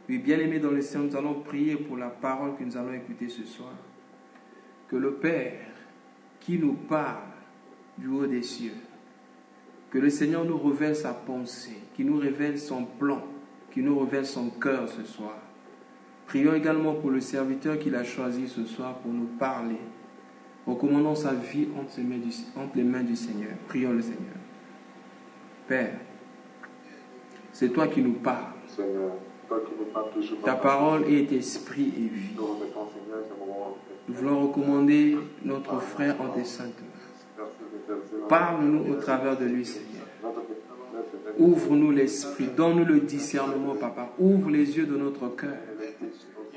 Oui, bien-aimés dans le Seigneur, nous allons prier pour la parole que nous allons écouter ce soir. Que le Père qui nous parle du haut des cieux, que le Seigneur nous révèle sa pensée, qui nous révèle son plan, qui nous révèle son cœur ce soir. Prions également pour le serviteur qu'il a choisi ce soir pour nous parler. Recommandons sa vie entre les mains du Seigneur. Prions le Seigneur. Père, c'est toi qui nous parles. Seigneur, toi qui nous parles toujours. Ta parole est esprit et vie. Nous remettons, Seigneur, ce moment. Nous voulons recommander notre frère en tes saintes mains. Parle-nous au travers de lui, Seigneur. Ouvre-nous l'esprit, donne-nous le discernement, Papa. Ouvre les yeux de notre cœur.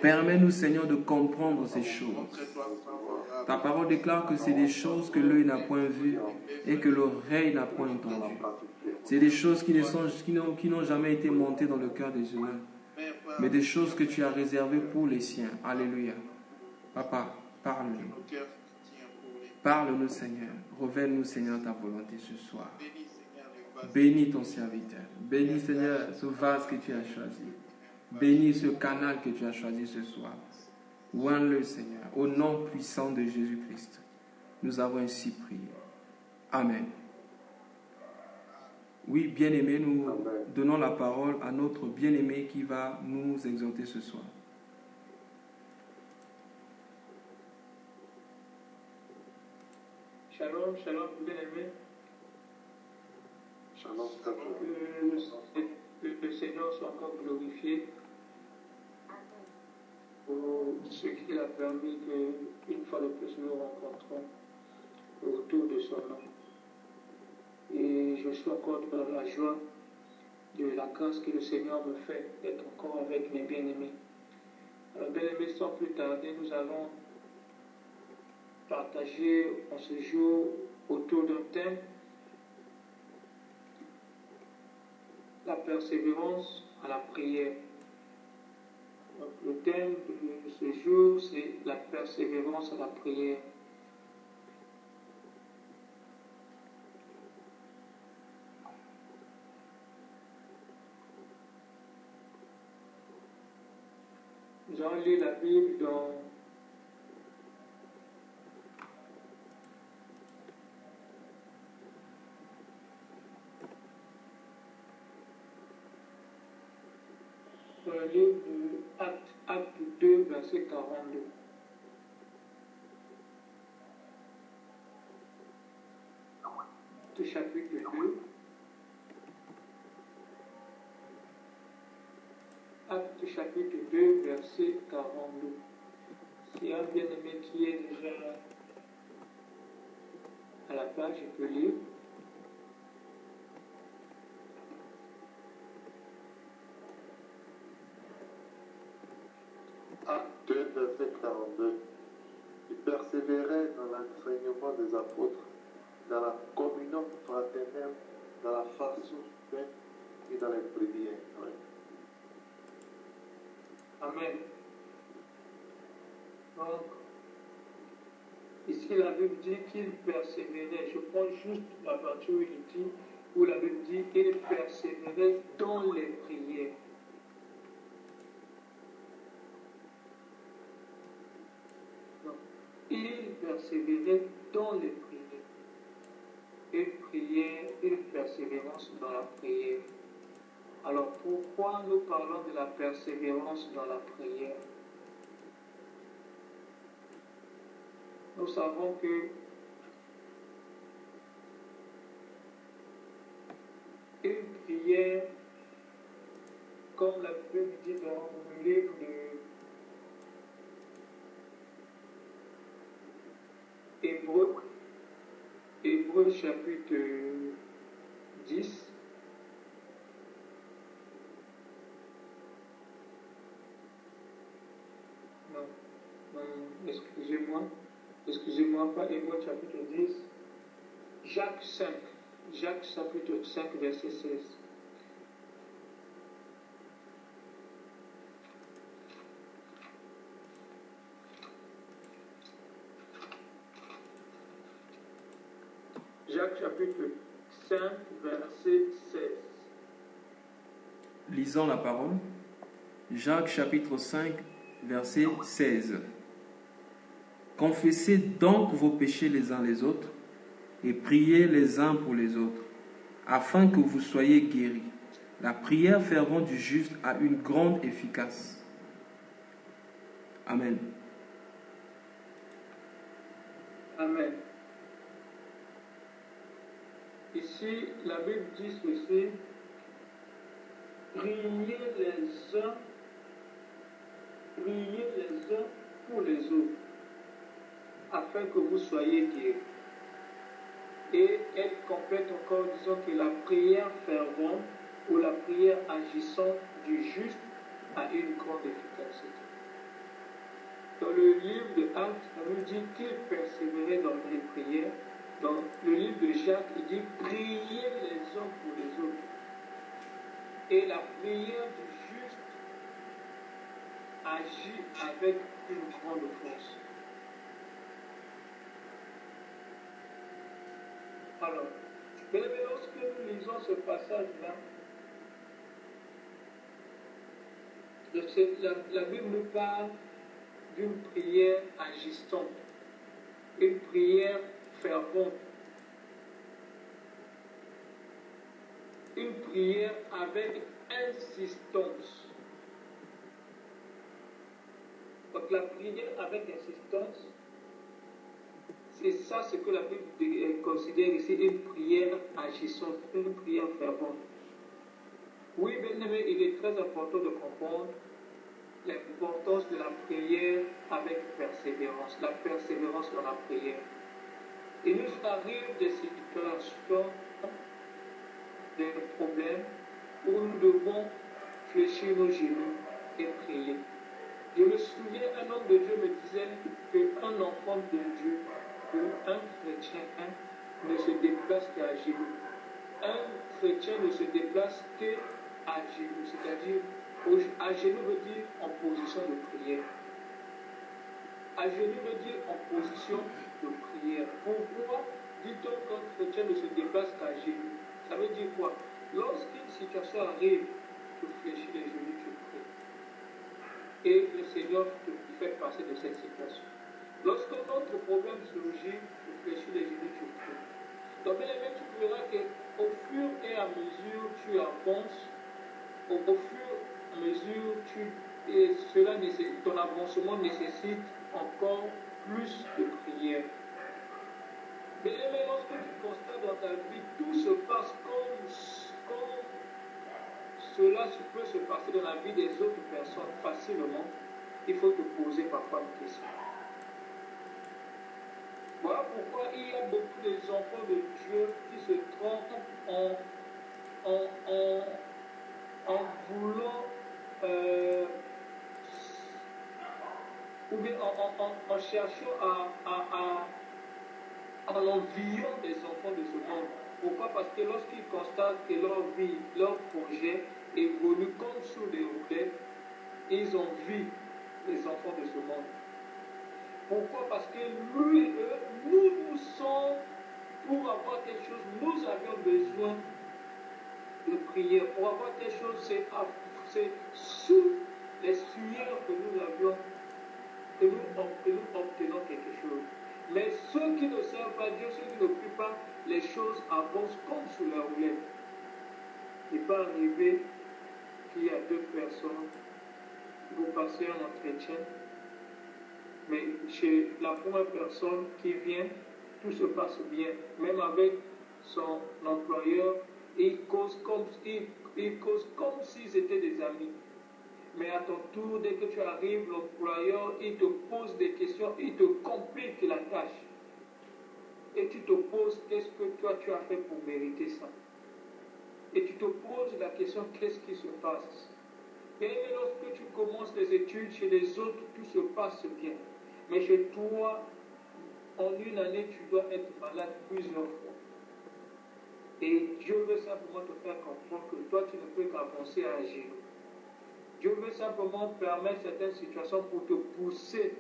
Permets-nous, Seigneur, de comprendre ces choses. Ta parole déclare que c'est des choses que l'œil n'a point vues et que l'oreille n'a point entendues. C'est des choses qui n'ont jamais été montées dans le cœur des humains, mais des choses que tu as réservées pour les siens. Alléluia. Papa, parle-nous. Parle-nous, Seigneur. Révèle-nous, Seigneur, ta volonté ce soir. Bénis ton serviteur. Bénis, Seigneur, ce vase que tu as choisi. Bénis ce canal que tu as choisi ce soir. Ouvre-le, Seigneur, au nom puissant de Jésus-Christ. Nous avons ainsi prié. Amen. Oui, bien-aimés, nous donnons la parole à notre bien-aimé qui va nous exhorter ce soir. Shalom, shalom, bien-aimés. Shalom, que le Seigneur soit encore glorifié pour ce qu'il a permis qu'une fois de plus nous rencontrons autour de son nom. Et je suis encore dans la joie de la grâce que le Seigneur me fait d'être encore avec mes bien-aimés. Alors, bien-aimés, sans plus tarder, nous allons partager en ce jour autour d'un thème, la persévérance à la prière. Donc, le thème de ce jour, c'est la persévérance à la prière. Nous allons lire la Bible dans le livre de Acte 2, verset 42. Acte chapitre 2. Acte chapitre 2, verset 42. Si un bien-aimé qui est déjà à la page, je peux lire. Acte 2, verset 42. Il persévérait dans l'enseignement des apôtres, dans la communion fraternelle, dans la façon du pain et dans les prières. Ouais. Amen. Donc, ici la Bible dit qu'il persévérait. Je prends juste la partie où il dit, où la Bible dit qu'il persévérait dans les prières. Donc, il persévérait dans les prières. Une prière, une persévérance dans la prière. Alors pourquoi nous parlons de la persévérance dans la prière? Nous savons que une prière, comme la Bible dit dans le livre de Hébreux chapitre 10, excusez-moi, pas Hébreux chapitre 10, Jacques chapitre 5, verset 16. Jacques chapitre 5, verset 16. Lisons la parole. Jacques chapitre 5, verset 16. Confessez donc vos péchés les uns les autres et priez les uns pour les autres, afin que vous soyez guéris. La prière fervente du juste a une grande efficace. Amen. Amen. Ici, la Bible dit ceci, priez les uns pour les autres, afin que vous soyez guéris. Et elle complète encore disant que la prière fervente ou la prière agissante du juste a une grande efficacité. Dans le livre de Actes, on nous dit qu'il persévérait dans les prières. Dans le livre de Jacques, il dit priez les uns pour les autres. Et la prière du juste agit avec une grande force. Alors, mais lorsque nous lisons ce passage-là, la Bible nous parle d'une prière agissante, une prière fervente, une prière avec insistance. Donc la prière avec insistance, c'est ça ce que la Bible considère ici une prière agissante, une prière fervente. Oui, bien aimé, il est très important de comprendre l'importance de la prière avec persévérance, la persévérance dans la prière. Il nous arrive des situations, des problèmes où nous devons fléchir nos genoux et prier. Je me souviens, un homme de Dieu me disait qu'un enfant de Dieu, un chrétien, ne se déplace qu'à genoux. Un chrétien ne se déplace qu'à genoux, c'est-à-dire à genoux veut dire en position de prière. À genoux veut dire en position de prière. Pourquoi dit-on qu'un chrétien ne se déplace qu'à genoux? Ça veut dire quoi? Lorsqu'une situation arrive, tu fléchis les genoux, tu pries. Et le Seigneur te fait passer de cette situation. Lorsqu'un autre problème surgit, tu fléchis les genoux, tu pries. Donc, bien aimé, tu verras qu'au fur et à mesure tu avances, au fur et à mesure ton avancement nécessite encore plus de prière. Mais lorsque tu constates dans ta vie, tout se passe comme cela peut se passer dans la vie des autres personnes facilement, il faut te poser parfois une question. Voilà pourquoi il y a beaucoup d'enfants de Dieu qui se trompent en voulant ou bien en cherchant en enviant des enfants de ce monde. Pourquoi? Parce que lorsqu'ils constatent que leur vie, leur projet évolue comme sous des roulettes, ils envient les enfants de ce monde. Pourquoi? Parce que nous sommes, pour avoir quelque chose, nous avions besoin de prière. Pour avoir quelque chose, c'est sous les sueurs que nous avions, que nous obtenons quelque chose. Mais ceux qui ne servent pas Dieu, ceux qui ne prient pas, les choses avancent comme sous la roulette. Il peut arriver qu'il y a deux personnes, vous passez un entretien, mais chez la première personne qui vient, tout se passe bien. Même avec son employeur, ils causent comme s'ils étaient des amis. Mais à ton tour, dès que tu arrives, l'employeur, il te pose des questions, il te complique la tâche. Et tu te poses, qu'est-ce que toi tu as fait pour mériter ça? Et tu te poses la question, qu'est-ce qui se passe? Et lorsque tu commences les études, chez les autres, tout se passe bien. Mais chez toi, en une année, tu dois être malade plusieurs fois. Et Dieu veut simplement te faire comprendre que toi, tu ne peux qu'avancer à agir. Dieu veut simplement permettre certaines situations pour te pousser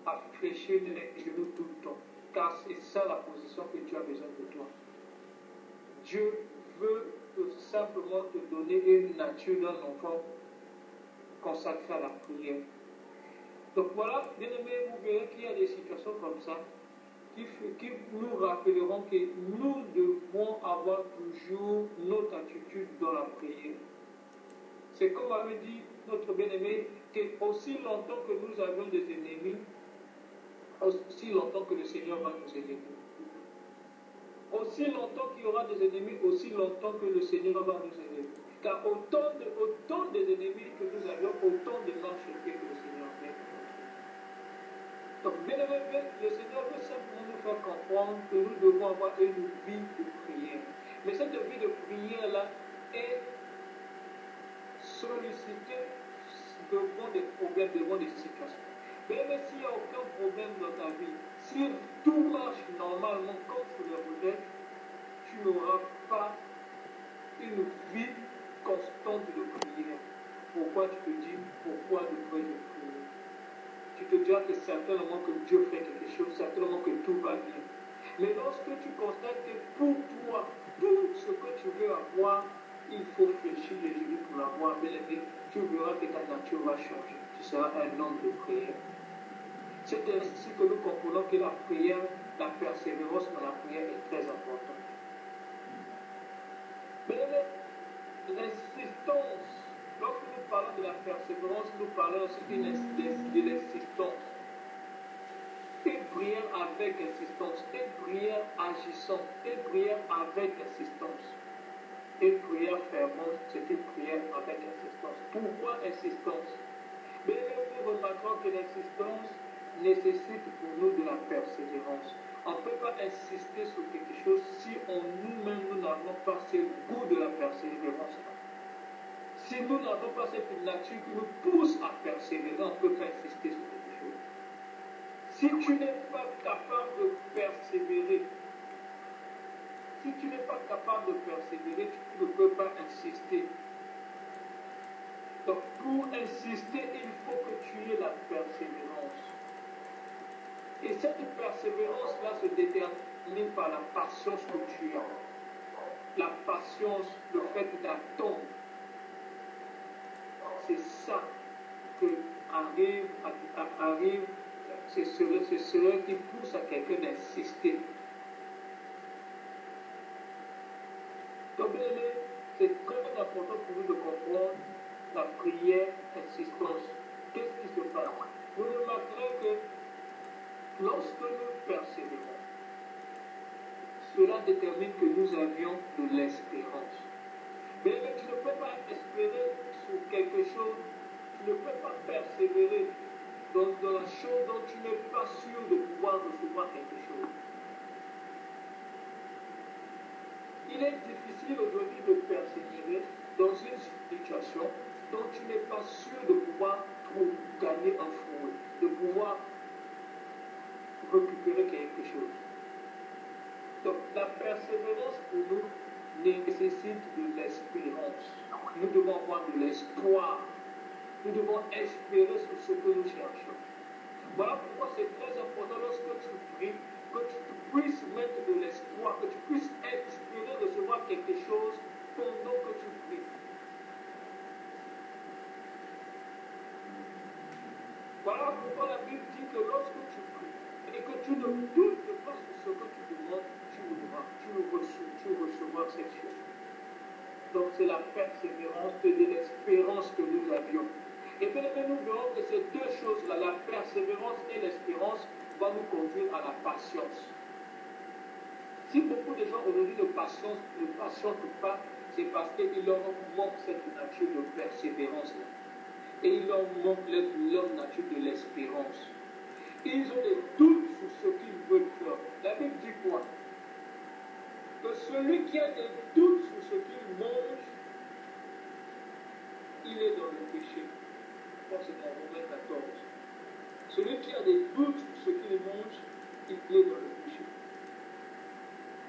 à fléchir les genoux tout le temps. Car c'est ça la position que tu as besoin de toi. Dieu veut simplement te donner une nature d'un enfant consacré à la prière. Donc voilà, bien aimé, vous verrez qu'il y a des situations comme ça qui nous rappelleront que nous devons avoir toujours notre attitude dans la prière. C'est comme avait dit notre bien-aimé, que aussi longtemps que nous avons des ennemis, aussi longtemps que le Seigneur va nous aider. Aussi longtemps qu'il y aura des ennemis, aussi longtemps que le Seigneur va nous aider. Car autant des ennemis que nous avions, autant de marches que le Seigneur fait. Donc, bien aimé, le Seigneur veut simplement nous faire comprendre que nous devons avoir une vie de prière. Mais cette vie de prière-là est sollicitée devant des problèmes, devant des situations. Même s'il n'y a aucun problème dans ta vie, si tout marche normalement comme tu le voudrais, tu n'auras pas une vie constante de prière. Pourquoi tu te dis, pourquoi devrais-je prier? Tu te diras que certainement que Dieu fait quelque chose, certainement que tout va bien. Mais lorsque tu constates que pour toi, tout ce que tu veux avoir, il faut fléchir les genoux pour l'avoir, bien aimé, tu verras que ta nature va changer. Tu seras un homme de prière. C'est ainsi que nous comprenons que la prière, la persévérance dans la prière est très importante. Mais l'insistance, lorsque nous parlons de la persévérance, nous parlons aussi de l'insistance. Une prière avec insistance, une prière agissante, une prière avec insistance. Une prière fervente, c'est une prière avec insistance. Pourquoi insistance? Mais nous remarquons que l'insistance nécessite pour nous de la persévérance. On ne peut pas insister sur quelque chose si nous-mêmes nous n'avons pas ce goût de la persévérance. Si nous n'avons pas cette nature qui nous pousse à persévérer, on ne peut pas insister sur quelque chose. Si tu n'es pas capable de persévérer, tu ne peux pas insister. Donc pour insister, il faut que tu aies la persévérance. Et cette persévérance-là se détermine par la patience que tu as. La patience, le fait d'attendre. C'est ça que arrive, c'est cela qui pousse à quelqu'un d'insister. Donc, c'est très important pour nous de comprendre la prière insistance. Qu'est-ce qui se passe? Vous remarquerez que lorsque nous persévérons, cela détermine que nous avions de l'espérance. Mais tu ne peux pas espérer sur quelque chose, tu ne peux pas persévérer dans la chose dont tu n'es pas sûr de pouvoir recevoir quelque chose. Il est difficile aujourd'hui de persévérer dans une situation dont tu n'es pas sûr de pouvoir gagner un fruit, de pouvoir récupérer quelque chose. Donc la persévérance pour nous nécessite de l'espérance. Nous devons avoir de l'espoir. Nous devons espérer sur ce que nous cherchons. Voilà pourquoi c'est très important lorsque tu pries, que tu puisses mettre de l'espoir, que tu puisses espérer recevoir quelque chose pendant que tu pries. Voilà pourquoi la Bible dit que lorsque tu pries et que tu ne doutes pas sur ce que tu demandes, tu recevras cette chose. Donc c'est la persévérance et de l'espérance que nous avions. Et bien nous verrons que ces deux choses-là, la persévérance et l'espérance, vont nous conduire à la patience. Si beaucoup de gens aujourd'hui ne patientent pas, c'est parce qu'il leur manque cette nature de persévérance-là. Et il leur manque leur nature de l'espérance. Ils ont des doutes sur ce qu'ils veulent faire. La Bible dit quoi? Que celui qui a des doutes sur ce qu'il mange, il est dans le péché. Je crois que c'est dans Romains 14. Celui qui a des doutes sur ce qu'il mange, il est dans le péché.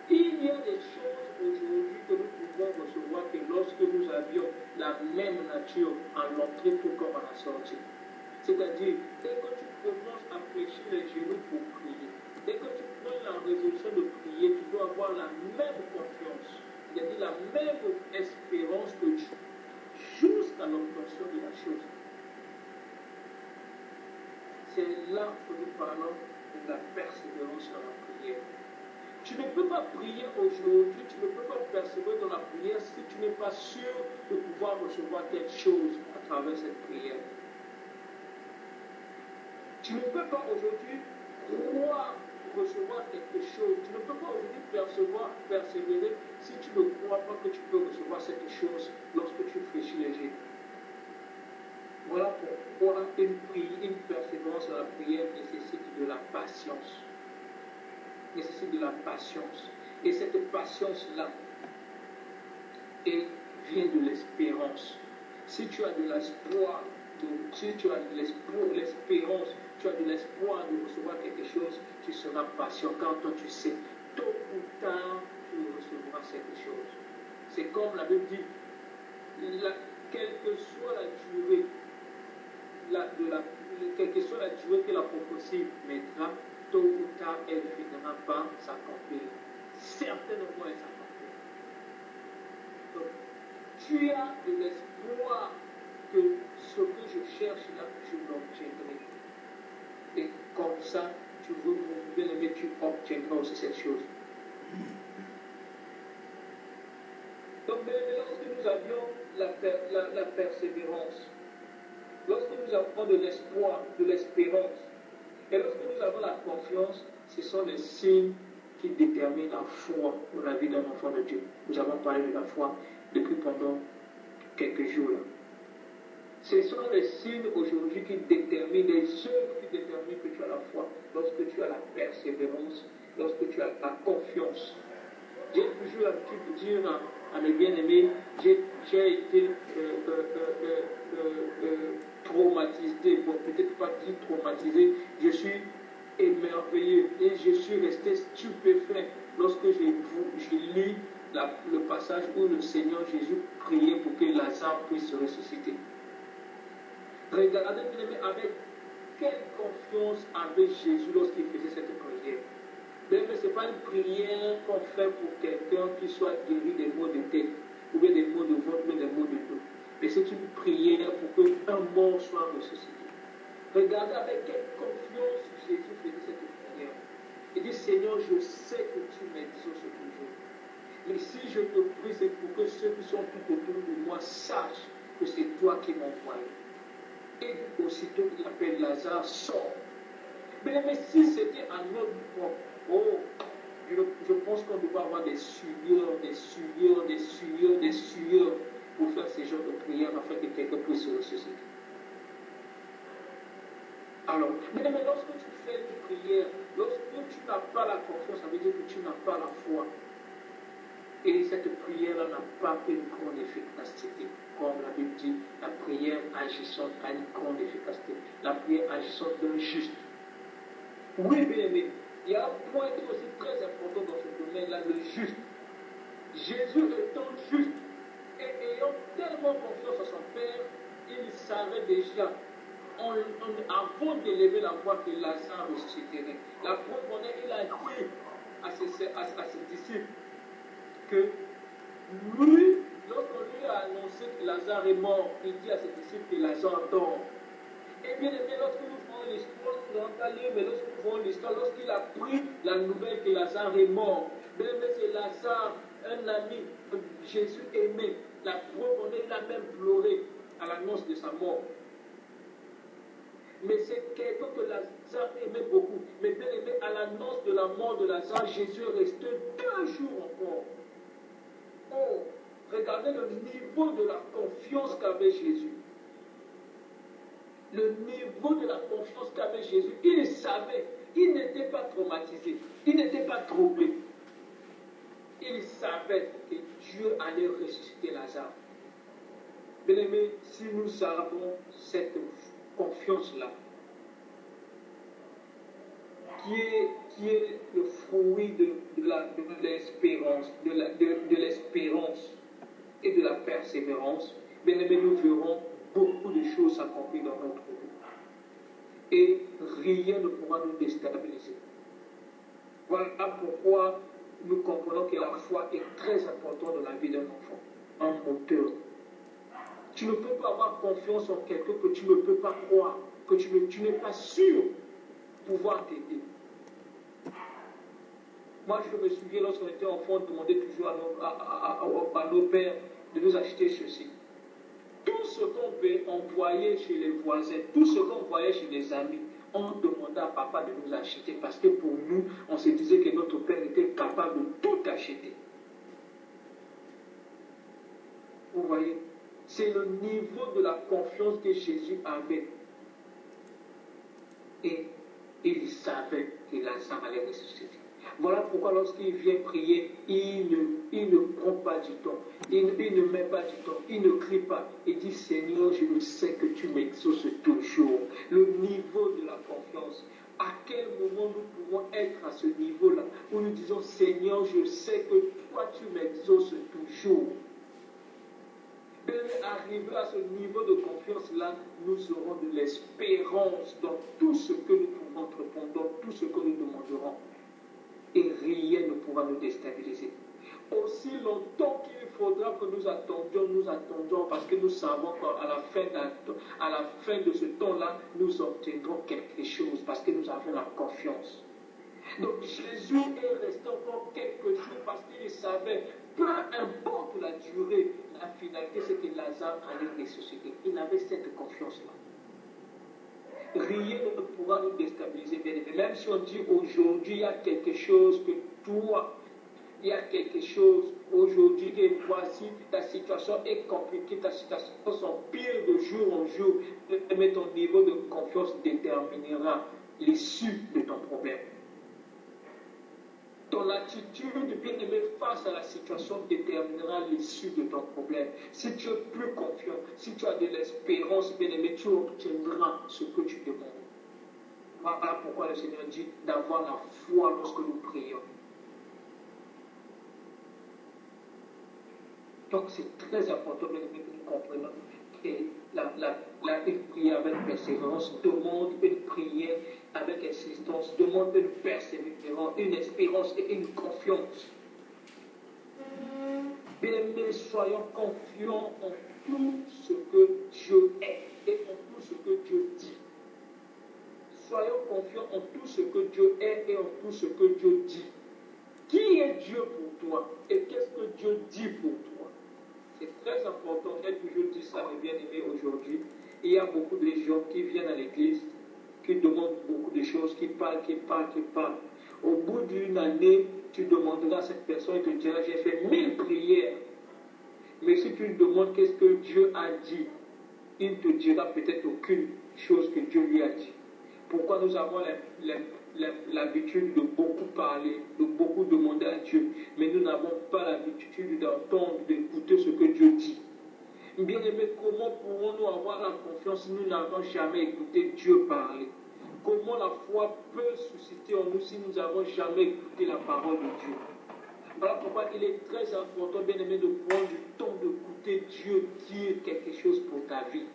Il y a des choses aujourd'hui que nous pouvons recevoir que lorsque nous avions la même nature en l'entrée tout comme à la sortie. C'est-à-dire, dès que tu commences à fléchir les genoux pour prier, dès que tu prends la résolution de prier, tu dois avoir la même confiance, c'est-à-dire la même espérance que Dieu, jusqu'à l'obtention de la chose. c'est là que nous parlons de la persévérance dans la prière. Tu ne peux pas prier aujourd'hui, tu ne peux pas persévérer dans la prière si tu n'es pas sûr de pouvoir recevoir quelque chose à travers cette prière. Tu ne peux pas aujourd'hui croire recevoir quelque chose. Tu ne peux pas aujourd'hui persévérer si tu ne crois pas que tu peux recevoir cette chose lorsque tu fléchis les yeux. Voilà pourquoi une persévérance dans la prière nécessite de la patience. Nécessite de la patience. Et cette patience-là vient de l'espérance. Si tu as de l'espoir, si tu as de l'espérance, tu as de l'espoir de recevoir quelque chose, tu seras patient quand toi tu sais, tôt ou tard, tu recevras cette chose. C'est comme la Bible dit, quelle que soit la durée, quelle que soit la durée que la prophétie mettra, tôt ou tard, elle finira par s'accomplir. Certainement, elle s'accomplit. Donc, tu as de l'espoir que ce que je cherche là, je l'obtiendrai. Et comme ça, tu veux bien aimer, tu obtiendras aussi cette chose. Donc, lorsque nous avions la persévérance, lorsque nous avons de l'espoir, de l'espérance, et lorsque nous avons la confiance, ce sont les signes qui déterminent la foi dans la vie d'un enfant de Dieu. Nous avons parlé de la foi depuis pendant quelques jours là. Ce sont les signes aujourd'hui qui déterminent, les œuvres qui déterminent que tu as la foi, lorsque tu as la persévérance, lorsque tu as la confiance. J'ai toujours l'habitude de dire à mes bien-aimés, j'ai été traumatisé, bon peut-être pas dit traumatisé, je suis émerveillé et je suis resté stupéfait lorsque j'ai lu le passage où le Seigneur Jésus priait pour que Lazare puisse se ressusciter. Regardez bien avec quelle confiance avait Jésus lorsqu'il faisait cette prière. Mais ce n'est pas une prière qu'on fait pour quelqu'un qui soit guéri des maux de tête, ou bien des maux de ventre, ou bien des maux de dos. Mais c'est une prière pour qu'un mort soit ressuscité. Regardez avec quelle confiance Jésus faisait cette prière. Il dit, Seigneur, je sais que tu m'exauces toujours. Mais si je te prie, c'est pour que ceux qui sont tout autour de moi sachent que c'est toi qui m'envoies. Et aussitôt il appelle Lazare, sort. Mais si c'était à notre propre, je pense qu'on doit avoir des sueurs pour faire ces genres de prières afin que quelqu'un puisse se ressusciter. Alors, mais lorsque tu fais une prière, lorsque tu n'as pas la confiance, ça veut dire que tu n'as pas la foi. Et cette prière-là n'a pas une grande efficacité. Comme la Bible dit, la prière agissante a une grande efficacité. La prière agissante d'un juste. Oui, bien aimé, il y a un point qui est aussi très important dans ce domaine-là, le juste. Jésus étant juste et ayant tellement confiance en son Père, il savait déjà, avant d'élever la voix, que Lazare ressusciterait. La preuve en est, il a dit à ses disciples que lui, lorsqu'on lui a annoncé que Lazare est mort, il dit à ses disciples que Lazare dort. Et bien aimé, lorsque nous faisons l'histoire, nous n'avons pas lu, mais lorsque nous faisons l'histoire, lorsqu'il a pris la nouvelle que Lazare est mort, bien aimé, c'est Lazare, un ami que Jésus aimait. La preuve en est, il a même pleuré à l'annonce de sa mort. Mais c'est quelqu'un que Lazare aimait beaucoup. Mais bien aimé, à l'annonce de la mort de Lazare, Jésus est resté 2 jours encore. Oh, regardez le niveau de la confiance qu'avait Jésus. Le niveau de la confiance qu'avait Jésus. Il savait, il n'était pas traumatisé, il n'était pas troublé. Il savait que Dieu allait ressusciter Lazare. Bien-aimés, si nous avons cette confiance-là, qui est le fruit de l'espérance, de l'espérance et de la persévérance, bien-aimés, nous verrons beaucoup de choses s'accomplir dans notre vie. Et rien ne pourra nous déstabiliser. Voilà pourquoi nous comprenons que la foi est très importante dans la vie d'un enfant, un moteur. Tu ne peux pas avoir confiance en quelqu'un que tu ne peux pas croire. que tu n'es pas sûr pouvoir t'aider. Moi, je me souviens, lorsqu'on était enfant, on demandait toujours à nos pères de nous acheter ceci. Tout ce qu'on envoyait chez les voisins, tout ce qu'on voyait chez les amis, on demandait à papa de nous acheter parce que pour nous, on se disait que notre père était capable de tout acheter. Vous voyez, c'est le niveau de la confiance que Jésus avait. Et il savait que Lazare allait ressusciter. Voilà pourquoi lorsqu'il vient prier, il ne prend pas du temps. Il ne met pas du temps. Il ne crie pas. Il dit, Seigneur, je le sais que tu m'exauces toujours. Le niveau de la confiance. À quel moment nous pouvons être à ce niveau-là où nous disons, Seigneur, je sais que toi, tu m'exauces toujours. Arriver à ce niveau de confiance-là, nous aurons de l'espérance dans tout ce que nous pouvons entreprendre, dans tout ce que nous demanderons. Et rien ne pourra nous déstabiliser. Aussi longtemps qu'il faudra que nous attendions parce que nous savons qu'à la fin de ce temps-là, nous obtiendrons quelque chose parce que nous avons la confiance. Donc Jésus est resté encore quelques jours parce qu'il savait, peu importe la durée, la finalité, c'est que Lazare allait ressusciter. Il avait cette confiance-là. Rien ne pourra nous déstabiliser, bien aimé. Même si on dit aujourd'hui, il y a quelque chose que toi, il y a quelque chose aujourd'hui, et voici, ta situation est compliquée, ta situation s'empire de jour en jour, mais ton niveau de confiance déterminera l'issue de ton problème. Ton attitude, bien aimé, face à la situation déterminera l'issue de ton problème. Si tu es plus confiant, si tu as de l'espérance, bien aimé, tu obtiendras ce que tu demandes. Voilà pourquoi le Seigneur dit d'avoir la foi lorsque nous prions. Donc c'est très important, bien aimé, que nous comprenions que une prière avec persévérance demande une prière avec insistance, demande une persévérance, une espérance et une confiance. Bien-aimés, soyons confiants en tout ce que Dieu est et en tout ce que Dieu dit. Soyons confiants en tout ce que Dieu est et en tout ce que Dieu dit. Qui est Dieu pour toi et qu'est-ce que Dieu dit pour toi? C'est très important, j'ai toujours dit ça, mes bien-aimés, aujourd'hui. Il y a beaucoup de gens qui viennent à l'église, qui demandent beaucoup de choses, qui parlent. Au bout d'une année, tu demanderas à cette personne et te dira, j'ai fait 1000 prières. Mais si tu lui demandes qu'est-ce que Dieu a dit, il ne te dira peut-être aucune chose que Dieu lui a dit. Pourquoi nous avons l'habitude de beaucoup parler, de beaucoup demander à Dieu, mais nous n'avons pas l'habitude d'entendre, d'écouter ce que Dieu dit. Bien aimé, comment pourrons-nous avoir la confiance si nous n'avons jamais écouté Dieu parler? Comment la foi peut susciter en nous si nous n'avons jamais écouté la parole de Dieu? Voilà pourquoi il est très important, bien aimé, de prendre du temps d'écouter Dieu dire quelque chose pour ta vie.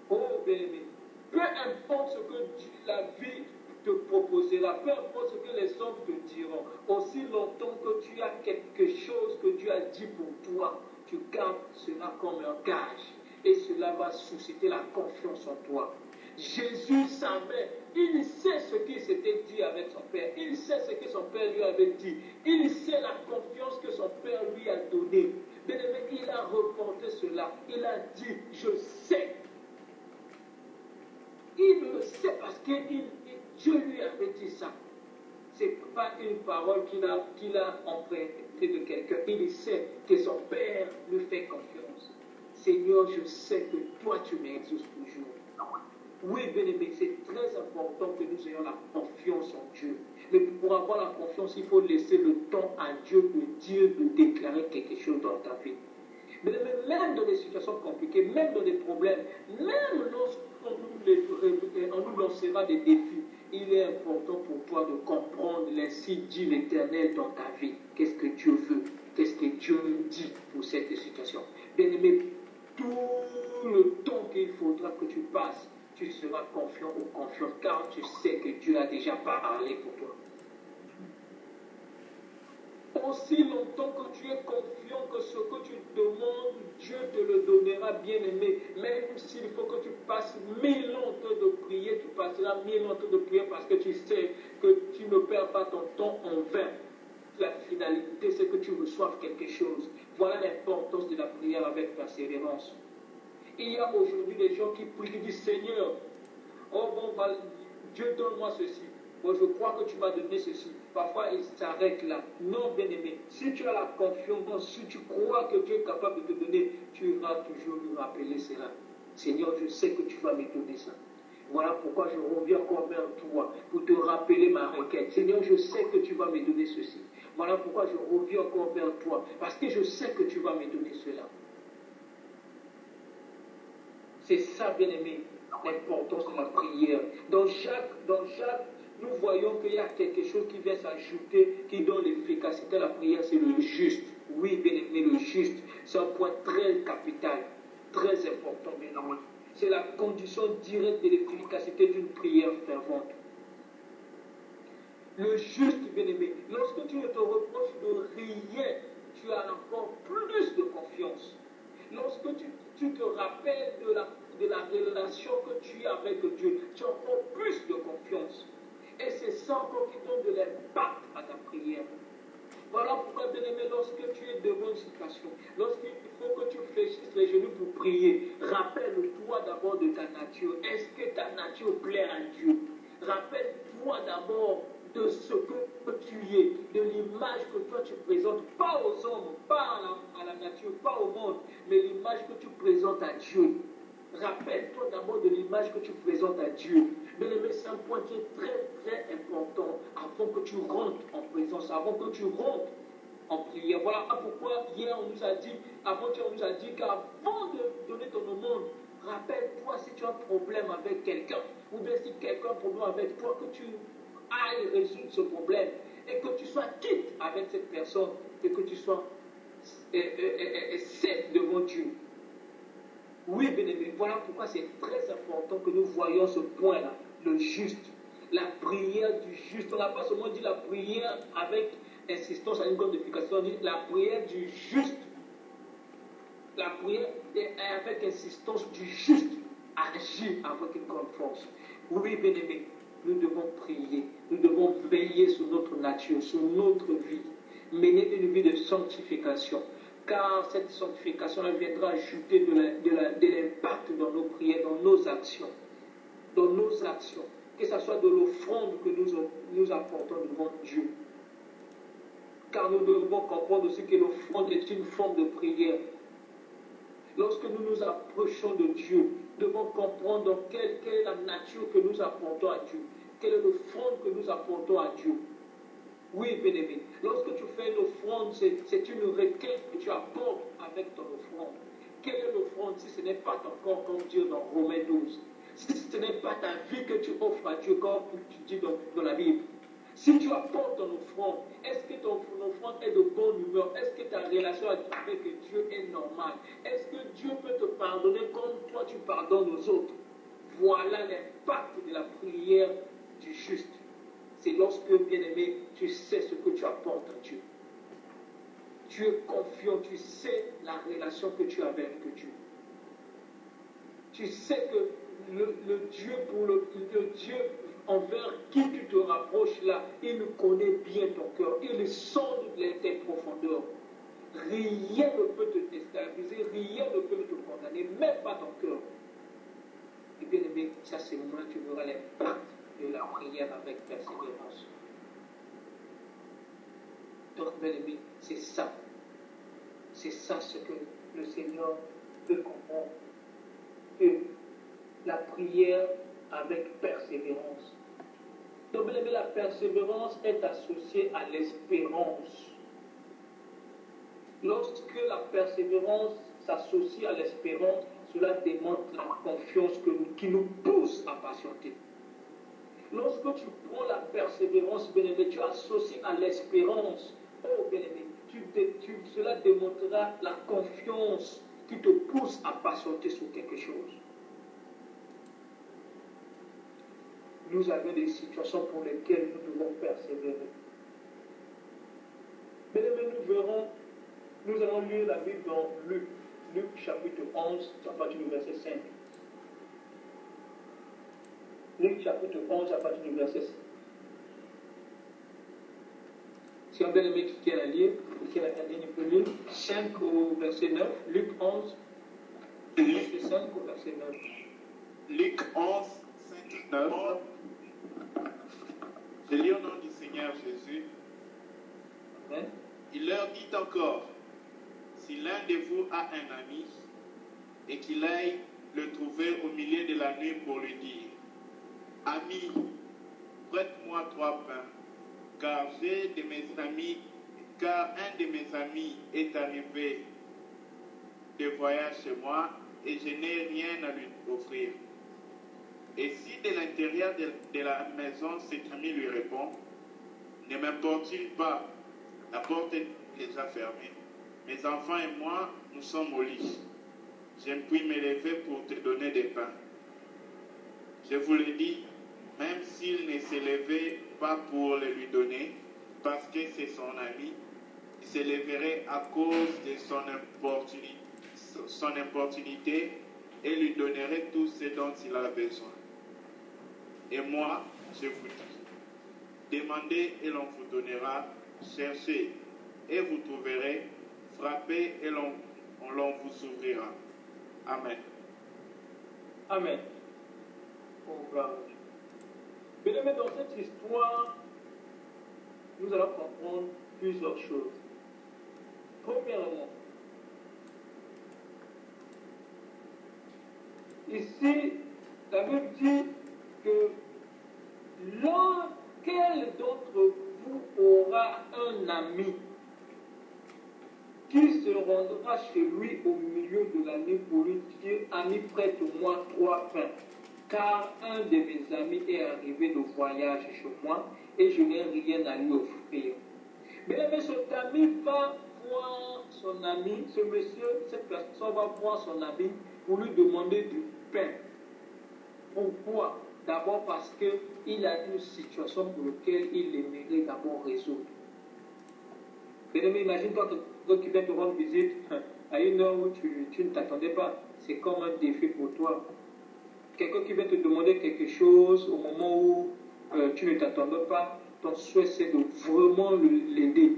Oh, bien aimé, peu importe ce que la vie te proposera, peu importe ce que les hommes te diront, aussi longtemps que tu as quelque chose que Dieu a dit pour toi, tu gardes cela comme un gage et cela va susciter la confiance en toi. Jésus savait, il sait ce qu'il s'était dit avec son Père, il sait ce que son Père lui avait dit, il sait la confiance que son Père lui a donnée. Bien aimé, il a reporté cela, il a dit, je sais. Il le sait parce que Dieu lui avait dit ça. Ce n'est pas une parole qu'il a empruntée de quelqu'un. Il sait que son Père lui fait confiance. Seigneur, je sais que toi, tu m'exauces toujours. Oui, bien-aimé, c'est très important que nous ayons la confiance en Dieu. Mais pour avoir la confiance, il faut laisser le temps à Dieu de dire, de déclarer quelque chose dans ta vie. Mais même dans des situations compliquées, même dans des problèmes, même lorsqu'on nous lancera des défis, il est important pour toi de comprendre l'ainsi dit l'Éternel dans ta vie. Qu'est-ce que Dieu veut? Qu'est-ce que Dieu dit pour cette situation? Bien-aimé, tout le temps qu'il faudra que tu passes, tu seras confiant ou confiant car tu sais que Dieu a déjà parlé pour toi. aussi longtemps que tu es confiant que ce que tu demandes, Dieu te le donnera, bien-aimé. Même s'il faut que tu passes 1000 ans de prier, tu passeras 1000 ans de prier parce que tu sais que tu ne perds pas ton temps en vain. La finalité, c'est que tu reçoives quelque chose. Voilà l'importance de la prière avec persévérance. Il y a aujourd'hui des gens qui prient, qui disent Seigneur, oh bon, Dieu donne-moi ceci. Moi, je crois que tu m'as donné ceci. Parfois, il s'arrête là. Non, bien-aimé, si tu as la confiance, si tu crois que Dieu est capable de te donner, tu iras toujours lui rappeler cela. Seigneur, je sais que tu vas me donner ça. Voilà pourquoi je reviens encore vers toi pour te rappeler ma requête. Seigneur, je sais que tu vas me donner ceci. Voilà pourquoi je reviens encore vers toi, parce que je sais que tu vas me donner cela. C'est ça, bien-aimé, l'importance de la prière. Dans chaque, nous voyons qu'il y a quelque chose qui vient s'ajouter, qui donne l'efficacité à la prière, c'est le juste. Oui, bien-aimé, le juste. C'est un point très capital, très important, bien-aimé. C'est la condition directe de l'efficacité d'une prière fervente. Le juste, bien-aimé, lorsque tu ne te reproches de rien, tu as encore plus de confiance. Lorsque tu te rappelles de la relation que tu as avec Dieu, tu as encore plus de confiance. Et c'est ça encore qui donne de l'impact à ta prière. Voilà pourquoi, bien-aimé, lorsque tu es devant une situation, lorsqu'il faut que tu fléchisses les genoux pour prier, rappelle-toi d'abord de ta nature. Est-ce que ta nature plaît à Dieu? Rappelle-toi d'abord de ce que tu es, de l'image que toi tu présentes, pas aux hommes, pas à la nature, pas au monde, mais l'image que tu présentes à Dieu. Rappelle-toi d'abord de l'image que tu présentes à Dieu. Bien-aimé, c'est un point qui est très très important avant que tu rentres en présence, avant que tu rentres en prière. Voilà pourquoi hier on nous a dit, avant-hier on nous a dit qu'avant de donner ton aumône, rappelle-toi si tu as un problème avec quelqu'un, ou bien si quelqu'un a un problème avec toi, que tu ailles résoudre ce problème et que tu sois quitte avec cette personne et que tu sois safe devant Dieu. Oui, bien-aimé, voilà pourquoi c'est très important que nous voyions ce point-là, le juste, la prière du juste. On n'a pas seulement dit la prière avec insistance à une grande efficacité, on dit la prière du juste. La prière avec insistance du juste, agir avec une grande force. Oui, bien-aimé, nous devons prier, nous devons veiller sur notre nature, sur notre vie, mener une vie de sanctification. Car cette sanctification viendra ajouter de l'impact dans nos prières, dans nos actions. Que ce soit de l'offrande que nous apportons devant Dieu. Car nous devons comprendre aussi que l'offrande est une forme de prière. Lorsque nous nous approchons de Dieu, nous devons comprendre quelle est la nature que nous apportons à Dieu. Quelle est l'offrande que nous apportons à Dieu. Oui, bien-aimé, lorsque tu fais une offrande, c'est une requête que tu apportes avec ton offrande. Quelle est l'offrande si ce n'est pas ton corps, comme Dieu dans Romains 12? Si ce n'est pas ta vie que tu offres à Dieu, comme tu dis dans la Bible? Si tu apportes ton offrande, est-ce que ton offrande est de bonne humeur? Est-ce que ta relation avec Dieu est normale? Est-ce que Dieu peut te pardonner comme toi tu pardonnes aux autres? Voilà l'impact de la prière du juste. C'est lorsque, bien-aimé, tu sais ce que tu apportes à Dieu. Tu es confiant, tu sais la relation que tu as avec Dieu. Tu sais que le Dieu Dieu envers qui tu te rapproches là, il connaît bien ton cœur, il sonde tes profondeurs. Rien ne peut te déstabiliser, rien ne peut te condamner, même pas ton cœur. Et bien aimé, ça c'est le moment où tu verras l'impact de la prière avec persévérance. Donc bien aimé, c'est ça. C'est ça ce que le Seigneur veut comprendre. Que la prière avec persévérance. Donc bien aimé, la persévérance est associée à l'espérance. Lorsque la persévérance s'associe à l'espérance, cela démontre la confiance qui nous pousse à patienter. Lorsque tu prends la persévérance, bien-aimé, tu associes à l'espérance. Oh, bien-aimé, cela démontrera la confiance qui te pousse à patienter sur quelque chose. Nous avons des situations pour lesquelles nous devons persévérer. Bien-aimés, nous allons lire la Bible dans Luc chapitre 11, à partir du verset 5. Luc chapitre 11, à partir du verset 5. Si on bien-aimé qui tient à lire, il peut lire 5 au verset 9, Luc 11, verset 5 au verset 9. Luc 11, 5 9. Je lis au nom du Seigneur Jésus. Amen. Il leur dit encore, si l'un de vous a un ami et qu'il aille le trouver au milieu de la nuit pour lui dire, ami, prête-moi 3 pains, car un de mes amis est arrivé de voyage chez moi et je n'ai rien à lui offrir. Et si de l'intérieur de la maison cet ami lui répond, ne m'importune pas, la porte est déjà fermée. Mes enfants et moi, nous sommes au lit. Je ne puis me lever pour te donner des pains. Je vous le dis, même s'il ne se levait pas pour le lui donner, parce que c'est son ami, il se leverait à cause de son importunité et lui donnerait tout ce dont il a besoin. Et moi, je vous dis, demandez et l'on vous donnera, cherchez et vous trouverez, frappez et l'on vous ouvrira. Amen. Amen. Oh, gloire à Dieu. Bien-aimés, dans cette histoire, nous allons comprendre plusieurs choses. Premièrement, ici, la Bible dit que lequel d'entre vous aura un ami qui se rendra chez lui au milieu de la nuit pour lui dire, ami, prête-moi 3 pains, car un de mes amis est arrivé de voyage chez moi et je n'ai rien à lui offrir. Mais cet ami va voir son ami, ce monsieur, cette personne va voir son ami pour lui demander du pain. Pourquoi? D'abord parce qu'il a une situation pour laquelle il aimerait d'abord résoudre. Bien-aimé, imagine-toi que tu viens te rendre visite à une heure où tu ne t'attendais pas. C'est comme un défi pour toi. Quelqu'un qui vient te demander quelque chose au moment où tu ne t'attendais pas, ton souhait c'est de vraiment l'aider.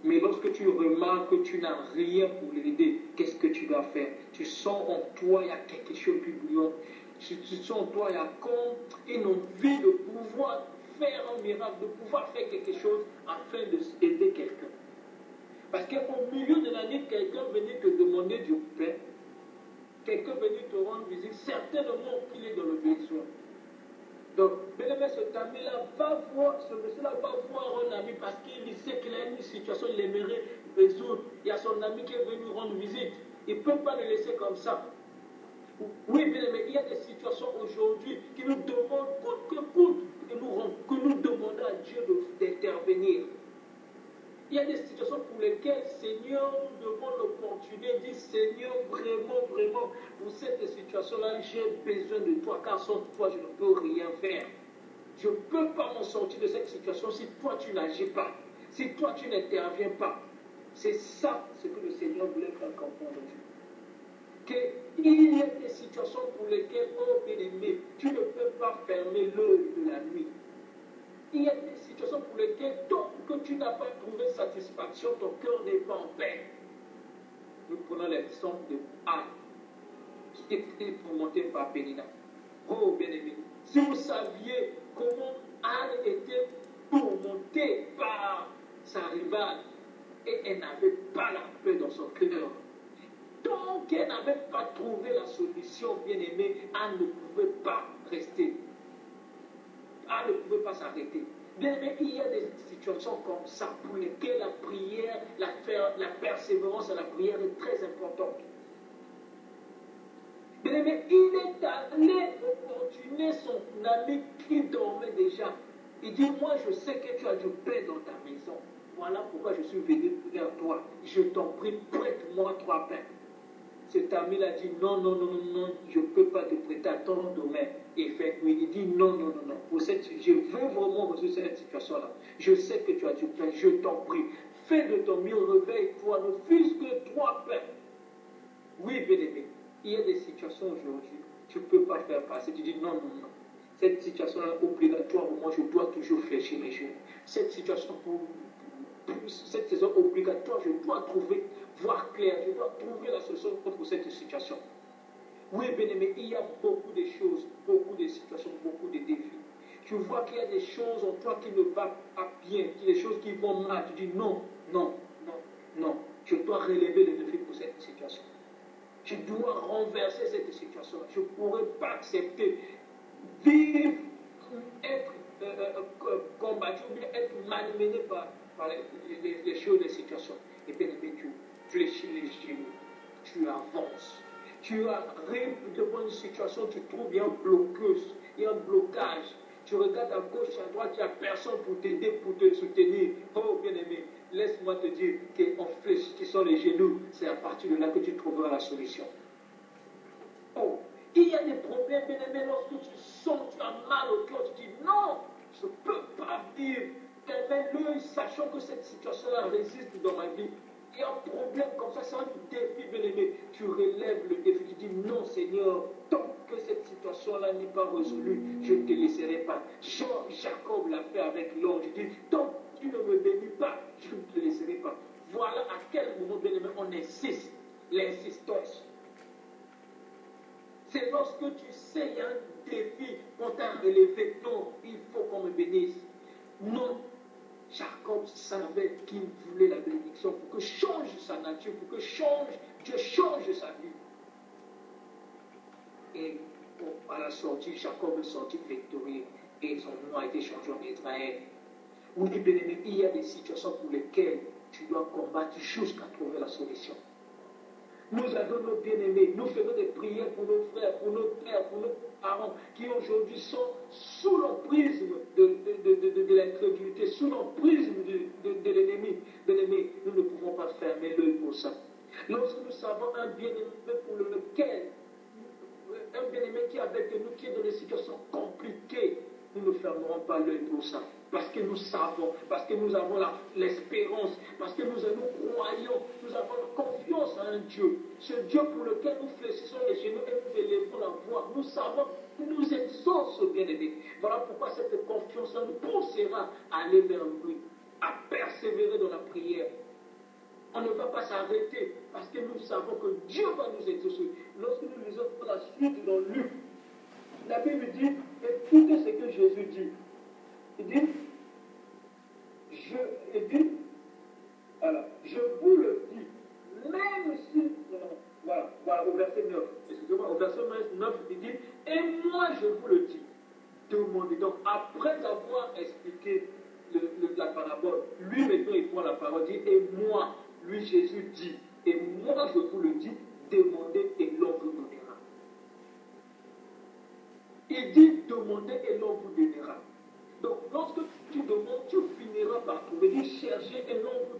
Mais lorsque tu remarques que tu n'as rien pour l'aider, qu'est-ce que tu dois faire? Tu sens en toi, il y a quelque chose de bouillon. Tu sens en toi, il y a comme une envie de pouvoir faire un miracle, de pouvoir faire quelque chose afin d'aider quelqu'un. Parce qu'au milieu de la nuit, quelqu'un venait te demander du pain, quelqu'un venait te rendre visite, certainement qu'il est dans le besoin. Donc, bien aimé, cet ami-là va voir, ce monsieur-là va voir un ami parce qu'il sait qu'il a une situation, il aimerait résoudre. Il y a son ami qui est venu rendre visite. Il ne peut pas le laisser comme ça. Oui, bien aimé, il y a des situations aujourd'hui qui nous demandent que nous demandons à Dieu d'intervenir. Il y a des situations pour lesquelles, Seigneur, nous devons l'opportunité, dire, Seigneur, vraiment, pour cette situation-là, j'ai besoin de toi, car sans toi, je ne peux rien faire. Je ne peux pas m'en sortir de cette situation si toi, tu n'agis pas, si toi, tu n'interviens pas. C'est ça, ce que le Seigneur voulait faire comprendre aujourd'hui. Qu'il y a des situations pour lesquelles, oh bien-aimé, tu ne peux pas fermer l'œil de la nuit. Il y a des situations pour lesquelles, tant que tu n'as pas trouvé satisfaction, ton cœur n'est pas en paix. Nous prenons l'exemple de Anne, qui était tourmentée par Pénina. Oh, bien-aimé, si vous saviez comment Anne était tourmentée par sa rivale, et elle n'avait pas la paix dans son cœur. Tant qu'elle n'avait pas trouvé la solution, bien-aimé, Anne ne pouvait pas rester. Anne ne pouvait pas s'arrêter. Bien, mais il y a des situations comme ça pour lesquelles la prière, la persévérance à la prière est très importante. Bien, mais il est allé opportuner son ami qui dormait déjà. Il dit, moi je sais que tu as du pain dans ta maison. Voilà pourquoi je suis venu vers toi. Je t'en prie, prête-moi 3 pains. Cet ami-là dit, non, je ne peux pas te prêter, attends demain. Et fait, oui, il dit, non. Je veux vraiment résoudre cette situation-là. Je sais que tu as du pain, je t'en prie. Fais de ton mieux, réveille-toi, ne fût-ce que 3 pains. Oui, bien-aimé, il y a des situations aujourd'hui, tu ne peux pas faire passer. Tu dis non, non, non. Cette situation est obligatoire pour moi, je dois toujours fléchir les genoux. Cette situation cette saison obligatoire, je dois voir clair, je dois trouver la solution pour cette situation. Oui, bien-aimé, il y a beaucoup de choses, beaucoup de situations, beaucoup de défis. Tu vois qu'il y a des choses en toi qui ne vont pas bien, des choses qui vont mal. Tu dis non, non, non, non. Je dois relever le défi pour cette situation. Je dois renverser cette situation. Je ne pourrais pas accepter vivre, être combattu, ou bien être malmené par les choses, les situations. Et bien, tu fléchis les genoux, tu avances. Tu arrives devant une situation, tu trouves il y a une bloqueuse, il y a un blocage. Tu regardes à gauche, à droite, il n'y a personne pour t'aider, pour te soutenir. Oh, bien-aimé, laisse-moi te dire qu'en fléchissant les genoux, c'est à partir de là que tu trouveras la solution. Oh, il y a des problèmes, bien-aimé, lorsque tu sens, tu as mal au cœur, tu dis non, je ne peux pas vivre. Permets-le, sachant que cette situation-là résiste dans ma vie. Il y a un problème comme ça, c'est un défi, bien-aimé. Tu relèves le défi, tu dis non, Seigneur, tant que cette situation-là n'est pas résolue, je ne te laisserai pas. Jacob l'a fait avec l'ange. Il dit, tant que tu ne me bénis pas, je ne te laisserai pas. Voilà à quel moment, bien-aimé, on insiste. L'insistance. C'est lorsque tu sais, il y a un défi qu'on t'a relevé. Non, il faut qu'on me bénisse. Non. Jacob savait qu'il voulait la bénédiction pour que change sa nature, pour que Dieu change sa vie. Et à la sortie, Jacob est sorti victorieux et son nom a été changé en Israël. Oui, bien-aimé, il y a des situations pour lesquelles tu dois combattre jusqu'à trouver la solution. Nous avons nos bien-aimés, nous faisons des prières pour nos frères, pour nos pères, pour nos parents qui aujourd'hui sont sous l'emprise de l'incrédulité, sous l'emprise de l'ennemi. Bien-aimés, nous ne pouvons pas fermer l'œil pour ça. Lorsque nous savons un bien-aimé pour lequel, un bien-aimé qui est avec nous, qui est dans des situations compliquées, nous ne fermerons pas l'œil pour ça. Parce que nous savons, parce que nous avons l'espérance, parce que nous croyons, nous avons confiance en un Dieu. Ce Dieu pour lequel nous fléchissons les genoux et nous élevons la voix. Nous savons que nous exauce, bien-aimé. Voilà pourquoi cette confiance nous poussera à aller vers lui, à persévérer dans la prière. On ne va pas s'arrêter parce que nous savons que Dieu va nous exaucer. Lorsque nous lisons la suite dans Luc, la Bible dit, écoutez ce que Jésus dit. Il dit, je vous le dis, même si, voilà, au verset 9, excusez-moi, au verset 9, il dit, et moi je vous le dis, demandez. Donc, après avoir expliqué la parabole, lui maintenant il prend la parole, dit, et moi, lui Jésus dit, et moi je vous le dis, demandez et l'on vous donnera. Il dit, demandez et l'on vous donnera. Donc, lorsque tu demandes, tu finiras par trouver. Dis, cherchez et l'on vous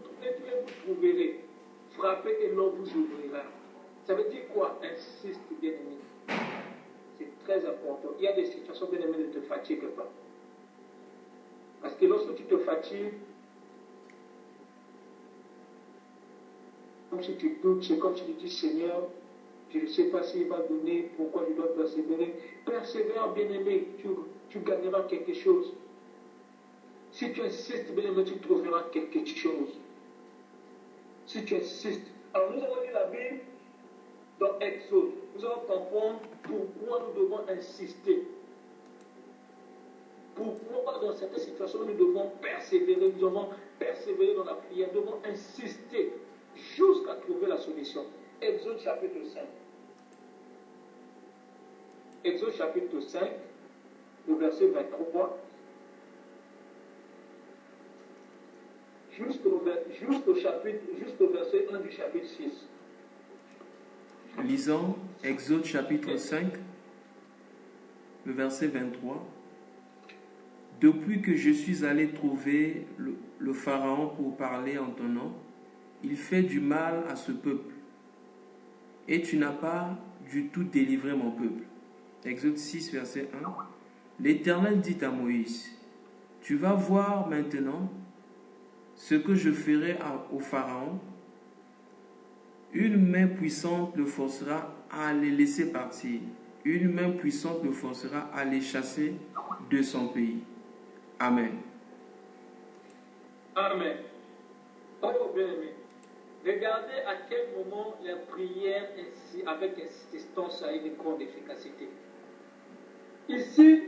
trouverez. Frappez et l'on vous ouvrira. Ça veut dire quoi? Insiste, bien-aimé. C'est très important. Il y a des situations, bien-aimé, ne te fatigue pas. Parce que lorsque tu te fatigues, comme si tu doutes, c'est comme si tu dis, Seigneur, je ne sais pas s'il va donner, pourquoi je dois persévérer. Persévère, bien-aimé, tu gagneras quelque chose. Si tu insistes, bien-aimé, tu trouveras quelque chose. Si tu insistes. Alors, nous avons lu la Bible dans Exode. Nous allons comprendre pourquoi nous devons insister. Pourquoi, dans certaines situations, nous devons persévérer. Nous devons persévérer dans la prière. Nous devons insister jusqu'à trouver la solution. Exode chapitre 5. Exode chapitre 5, le verset 23. Jusqu'au verset 1 du chapitre 6. Lisons Exode chapitre 5, le verset 23. Depuis que je suis allé trouver le Pharaon pour parler en ton nom, il fait du mal à ce peuple, et tu n'as pas du tout délivré mon peuple. Exode 6, verset 1. L'Éternel dit à Moïse, tu vas voir maintenant ce que je ferai au Pharaon, une main puissante le forcera à les laisser partir. Une main puissante le forcera à les chasser de son pays. Amen. Amen. Oh, bien-aimé, regardez à quel moment la prière avec insistance a une grande efficacité. Ici,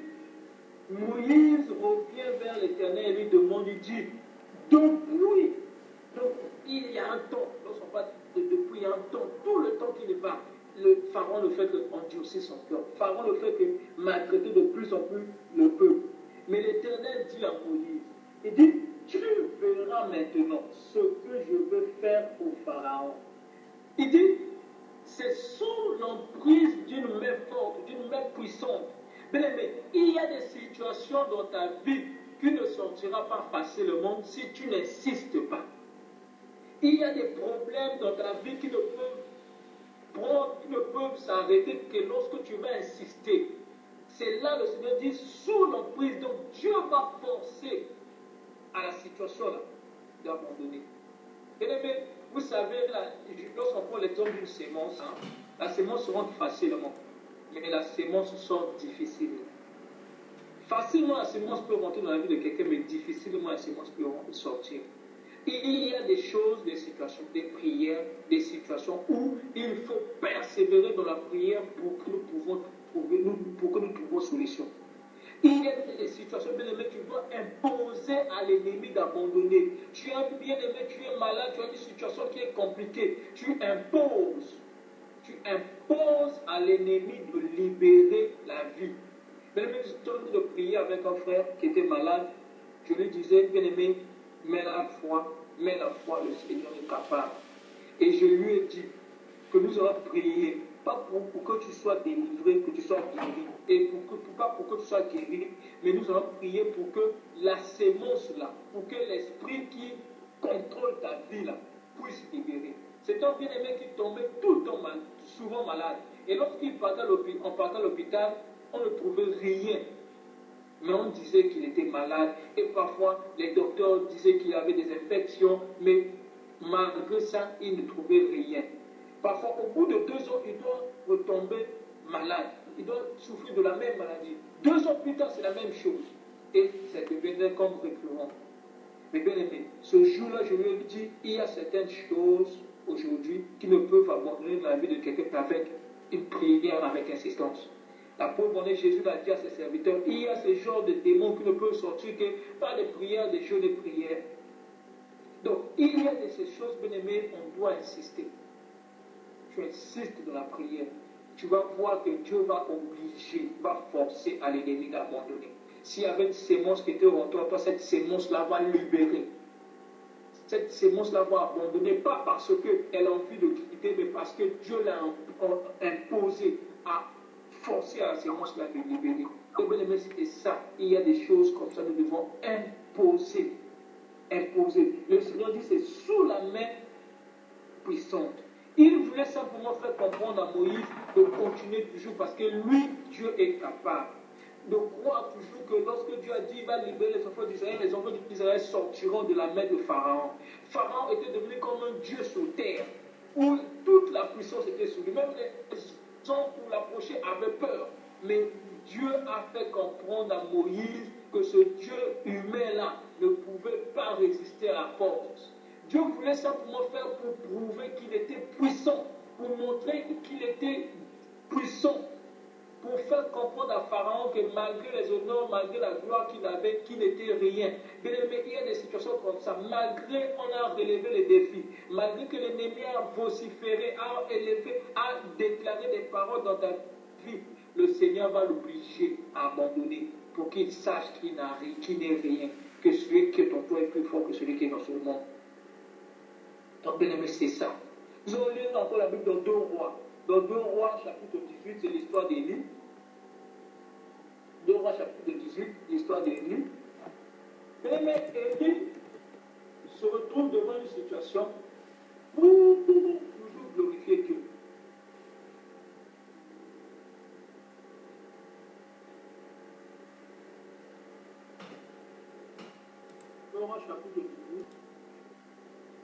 Moïse revient vers l'Éternel et lui demande, il dit, depuis, donc il y a un temps, lorsqu'on parle depuis il y a un temps, tout le temps qu'il est pas, le Pharaon le fait endurcir son cœur, Pharaon le fait maltraiter de plus en plus le peuple. Mais l'Éternel dit à Moïse, il dit, tu verras maintenant ce que je veux faire au Pharaon. Il dit, c'est sous l'emprise d'une main forte, d'une main puissante. Mais il y a des situations dans ta vie qui ne sortira pas facilement si tu n'insistes pas. Il y a des problèmes dans ta vie qui ne peuvent s'arrêter que lorsque tu vas insister. C'est là le Seigneur dit, sous l'emprise, donc Dieu va forcer à la situation là d'abandonner. Bien-aimé, vous savez, lorsqu'on prend l'exemple d'une sémence, la sémence se rentre facilement, mais la sémence sort difficilement. Facilement, la sémence peut rentrer dans la vie de quelqu'un, mais difficilement, la sémence peut sortir. Et il y a des choses, des situations, des prières, des situations où il faut persévérer dans la prière pour que nous trouvions solution. Il y a des situations, bien-aimé, tu dois imposer à l'ennemi d'abandonner. Tu es bien-aimé, tu es malade, tu as une situation qui est compliquée. Tu imposes à l'ennemi de libérer la vie. Bien-aimé, je suis de prier avec un frère qui était malade. Je lui disais, bien-aimé, mets la foi, le Seigneur est capable. Et je lui ai dit que nous allons prier, pas pour que tu sois délivré, que tu sois guéri, et pas pour que tu sois guéri, mais nous allons prier pour que la sémence là, pour que l'esprit qui contrôle ta vie là, puisse libérer. C'est un bien-aimé qui tombait tout le temps souvent malade. Et lorsqu'il partait à l'hôpital, on ne trouvait rien. Mais on disait qu'il était malade. Et parfois, les docteurs disaient qu'il avait des infections. Mais malgré ça, il ne trouvait rien. Parfois, au bout de 2 ans, il doit retomber malade. Il doit souffrir de la même maladie. 2 ans plus tard, c'est la même chose. Et ça devenait comme récurrent. Mais bien aimé, ce jour-là, je lui ai dit, il y a certaines choses aujourd'hui qui ne peuvent abandonner la vie de quelqu'un qu'avec une prière, avec insistance. L'apôtre Jésus l'a dit à ses serviteurs, il y a ce genre de démons qui ne peuvent sortir que par des prières, des jeux de prière. Donc, il y a de ces choses, bien aimé, on doit insister. Tu insistes dans la prière. Tu vas voir que Dieu va obliger, va forcer à l'ennemi d'abandonner. S'il y avait une sémence qui était rentrée en toi, cette sémence-là va libérer. Cette sémence-là va abandonner, pas parce qu'elle a envie de quitter, mais parce que Dieu l'a imposé à forcer à la sémence-là de libérer. Et bien aimé, c'était ça. Il y a des choses comme ça, nous devons imposer. Imposer. Le Seigneur dit, c'est sous la main puissante. Il voulait simplement faire comprendre à Moïse de continuer toujours parce que lui, Dieu est capable de croire toujours que lorsque Dieu a dit il va libérer les enfants d'Israël, les enfants d'Israël sortiront de la main de Pharaon. Pharaon était devenu comme un Dieu sur terre où toute la puissance était sur lui. Même les gens pour l'approcher avaient peur. Mais Dieu a fait comprendre à Moïse que ce Dieu humain-là ne pouvait pas résister à la force. Dieu voulait simplement faire pour prouver qu'il était puissant, pour montrer qu'il était puissant, pour faire comprendre à Pharaon que malgré les honneurs, malgré la gloire qu'il avait, qu'il n'était rien. Bien aimé, il y a des situations comme ça. Malgré on a relevé les défis, malgré que l'ennemi a vociféré, a élevé, a déclaré des paroles dans ta vie, le Seigneur va l'obliger à abandonner pour qu'il sache qu'il n'est rien, que celui qui est en toi est plus fort que celui qui est dans ce monde. Donc, bien aimé, c'est ça. Nous allons lire encore la Bible dans 2 Rois. Dans 2 Rois, chapitre 18, c'est l'histoire d'Élie. 2 Rois, chapitre 18, l'histoire d'Élie. Bien aimé, Élie se retrouve devant une situation pour toujours glorifier Dieu. 2 Rois, chapitre 18.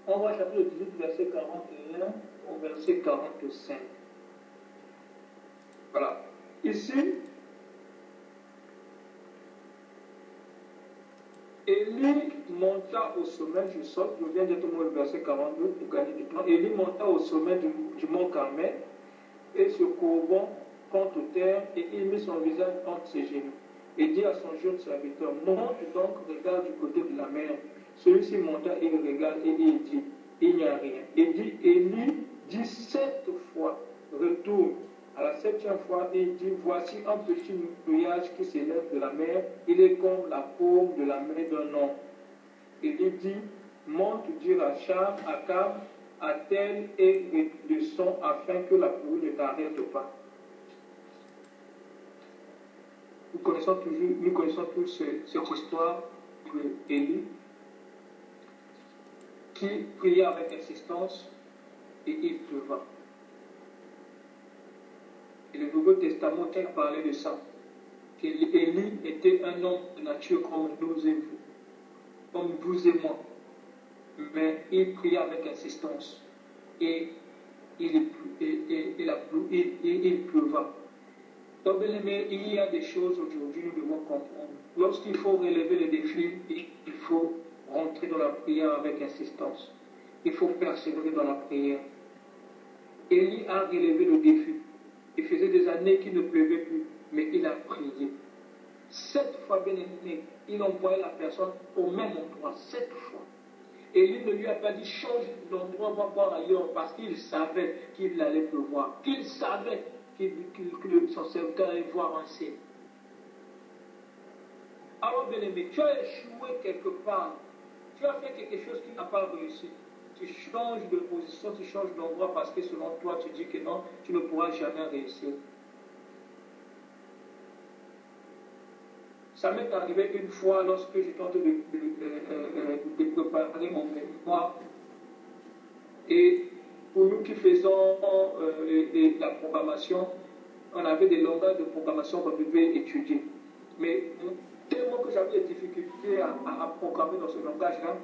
On voit chapitre 18, verset 41 au verset 45. Voilà. Ici, Élie monta au sommet, je viens directement au verset 42 pour gagner du temps. Élie monta au sommet du mont Carmel et se courbant contre terre, et il mit son visage entre ses genoux et dit à son jeune serviteur, monte donc, regarde du côté de la mer. Celui-ci monta et il regarde et il dit, il n'y a rien. Et dit, Élie dit 7 fois, retourne. À la 7e fois, il dit, voici un petit nuage qui s'élève de la mer, il est comme la paume de la main d'un homme. Et il dit, monte dire à Cham, à Cam, attelle et descend afin que la pluie ne t'arrête pas. Nous connaissons tous cette histoire d'Élie qui pria avec insistance et il pleuva. Et le Nouveau Testament tient à parler de ça. Élie était un homme de nature comme nous et vous, comme vous et moi. Mais il pria avec insistance et il pleuva. Donc, bien aimé, il y a des choses aujourd'hui nous devons comprendre. Lorsqu'il faut relever les défis, il faut rentrer dans la prière avec insistance. Il faut persévérer dans la prière. Élie a relevé le défi. Il faisait des années qu'il ne pleuvait plus, mais il a prié. 7 fois, bien aimé, il envoyait la personne au même endroit, 7 fois. Élie ne lui a pas dit change d'endroit, va voir ailleurs, parce qu'il savait qu'il allait pleuvoir. Qu'il savait que son serviteur allait voir un signe. Alors, bien aimé, tu as échoué quelque part. Tu as fait quelque chose qui n'a pas réussi. Tu changes de position, tu changes d'endroit parce que selon toi, tu dis que non, tu ne pourras jamais réussir. Ça m'est arrivé une fois lorsque j'étais en train de préparer mon mémoire. Et pour nous qui faisons la programmation, on avait des langages de programmation qu'on devait étudier. Mais tellement que j'avais des difficultés à programmer dans ce langage-là,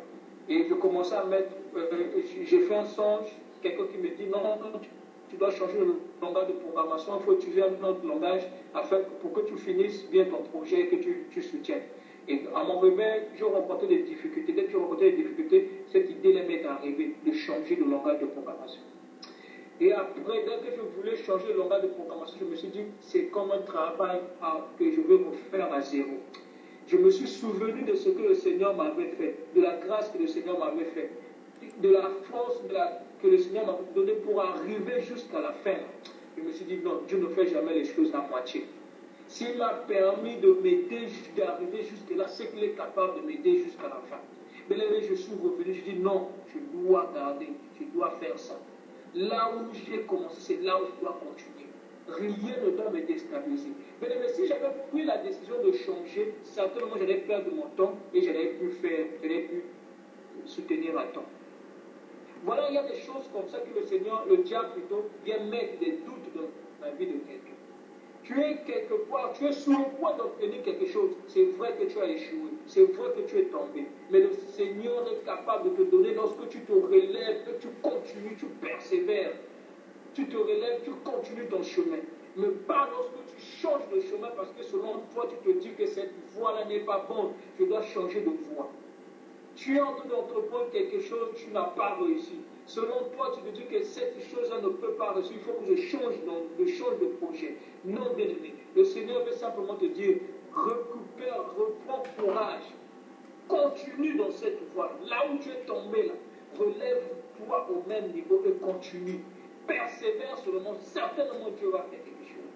et je commençais à mettre, j'ai fait un songe, quelqu'un qui me dit non, tu dois changer le langage de programmation, il faut utiliser un autre langage pour que tu finisses bien ton projet et que tu soutiennes. Et à mon réveil, j'ai rencontré des difficultés. Dès que j'ai rencontré des difficultés, cette idée-là m'est arrivée de changer de langage de programmation. Et après, dès que je voulais changer le langage de programmation, je me suis dit, c'est comme un travail que je veux refaire à zéro. Je me suis souvenu de ce que le Seigneur m'avait fait, de la grâce que le Seigneur m'avait fait, de la force que le Seigneur m'avait donnée pour arriver jusqu'à la fin. Je me suis dit, non, Dieu ne fait jamais les choses à moitié. S'il m'a permis de m'aider, d'arriver jusque-là, c'est qu'il est capable de m'aider jusqu'à la fin. Mais là, je suis revenu, je dis, non, je dois garder, je dois faire ça. Là où j'ai commencé, c'est là où je dois continuer. Rien ne doit me déstabiliser. Mais si j'avais pris la décision de changer, certainement j'allais perdre mon temps et j'allais plus soutenir à temps. Voilà, il y a des choses comme ça que le diable plutôt, vient mettre des doutes dans la vie de quelqu'un. Tu es quelque part, tu es sur le point d'obtenir quelque chose. C'est vrai que tu as échoué, c'est vrai que tu es tombé. Mais le Seigneur est capable de te donner lorsque tu te relèves, que tu continues, tu persévères. Tu te relèves, tu continues ton chemin. Mais pas lorsque tu changes de chemin parce que selon toi, tu te dis que cette voie-là n'est pas bonne. Je dois changer de voie. Tu es en train d'entreprendre quelque chose, tu n'as pas réussi. Selon toi, tu te dis que cette chose-là ne peut pas réussir. Il faut que je change de projet. Non, bien aimé. Le Seigneur veut simplement te dire, récupère, reprends courage. Continue dans cette voie. Là où tu es tombé, là, relève-toi au même niveau et continue. Persévère seulement. Certainement, Dieu va faire quelque chose.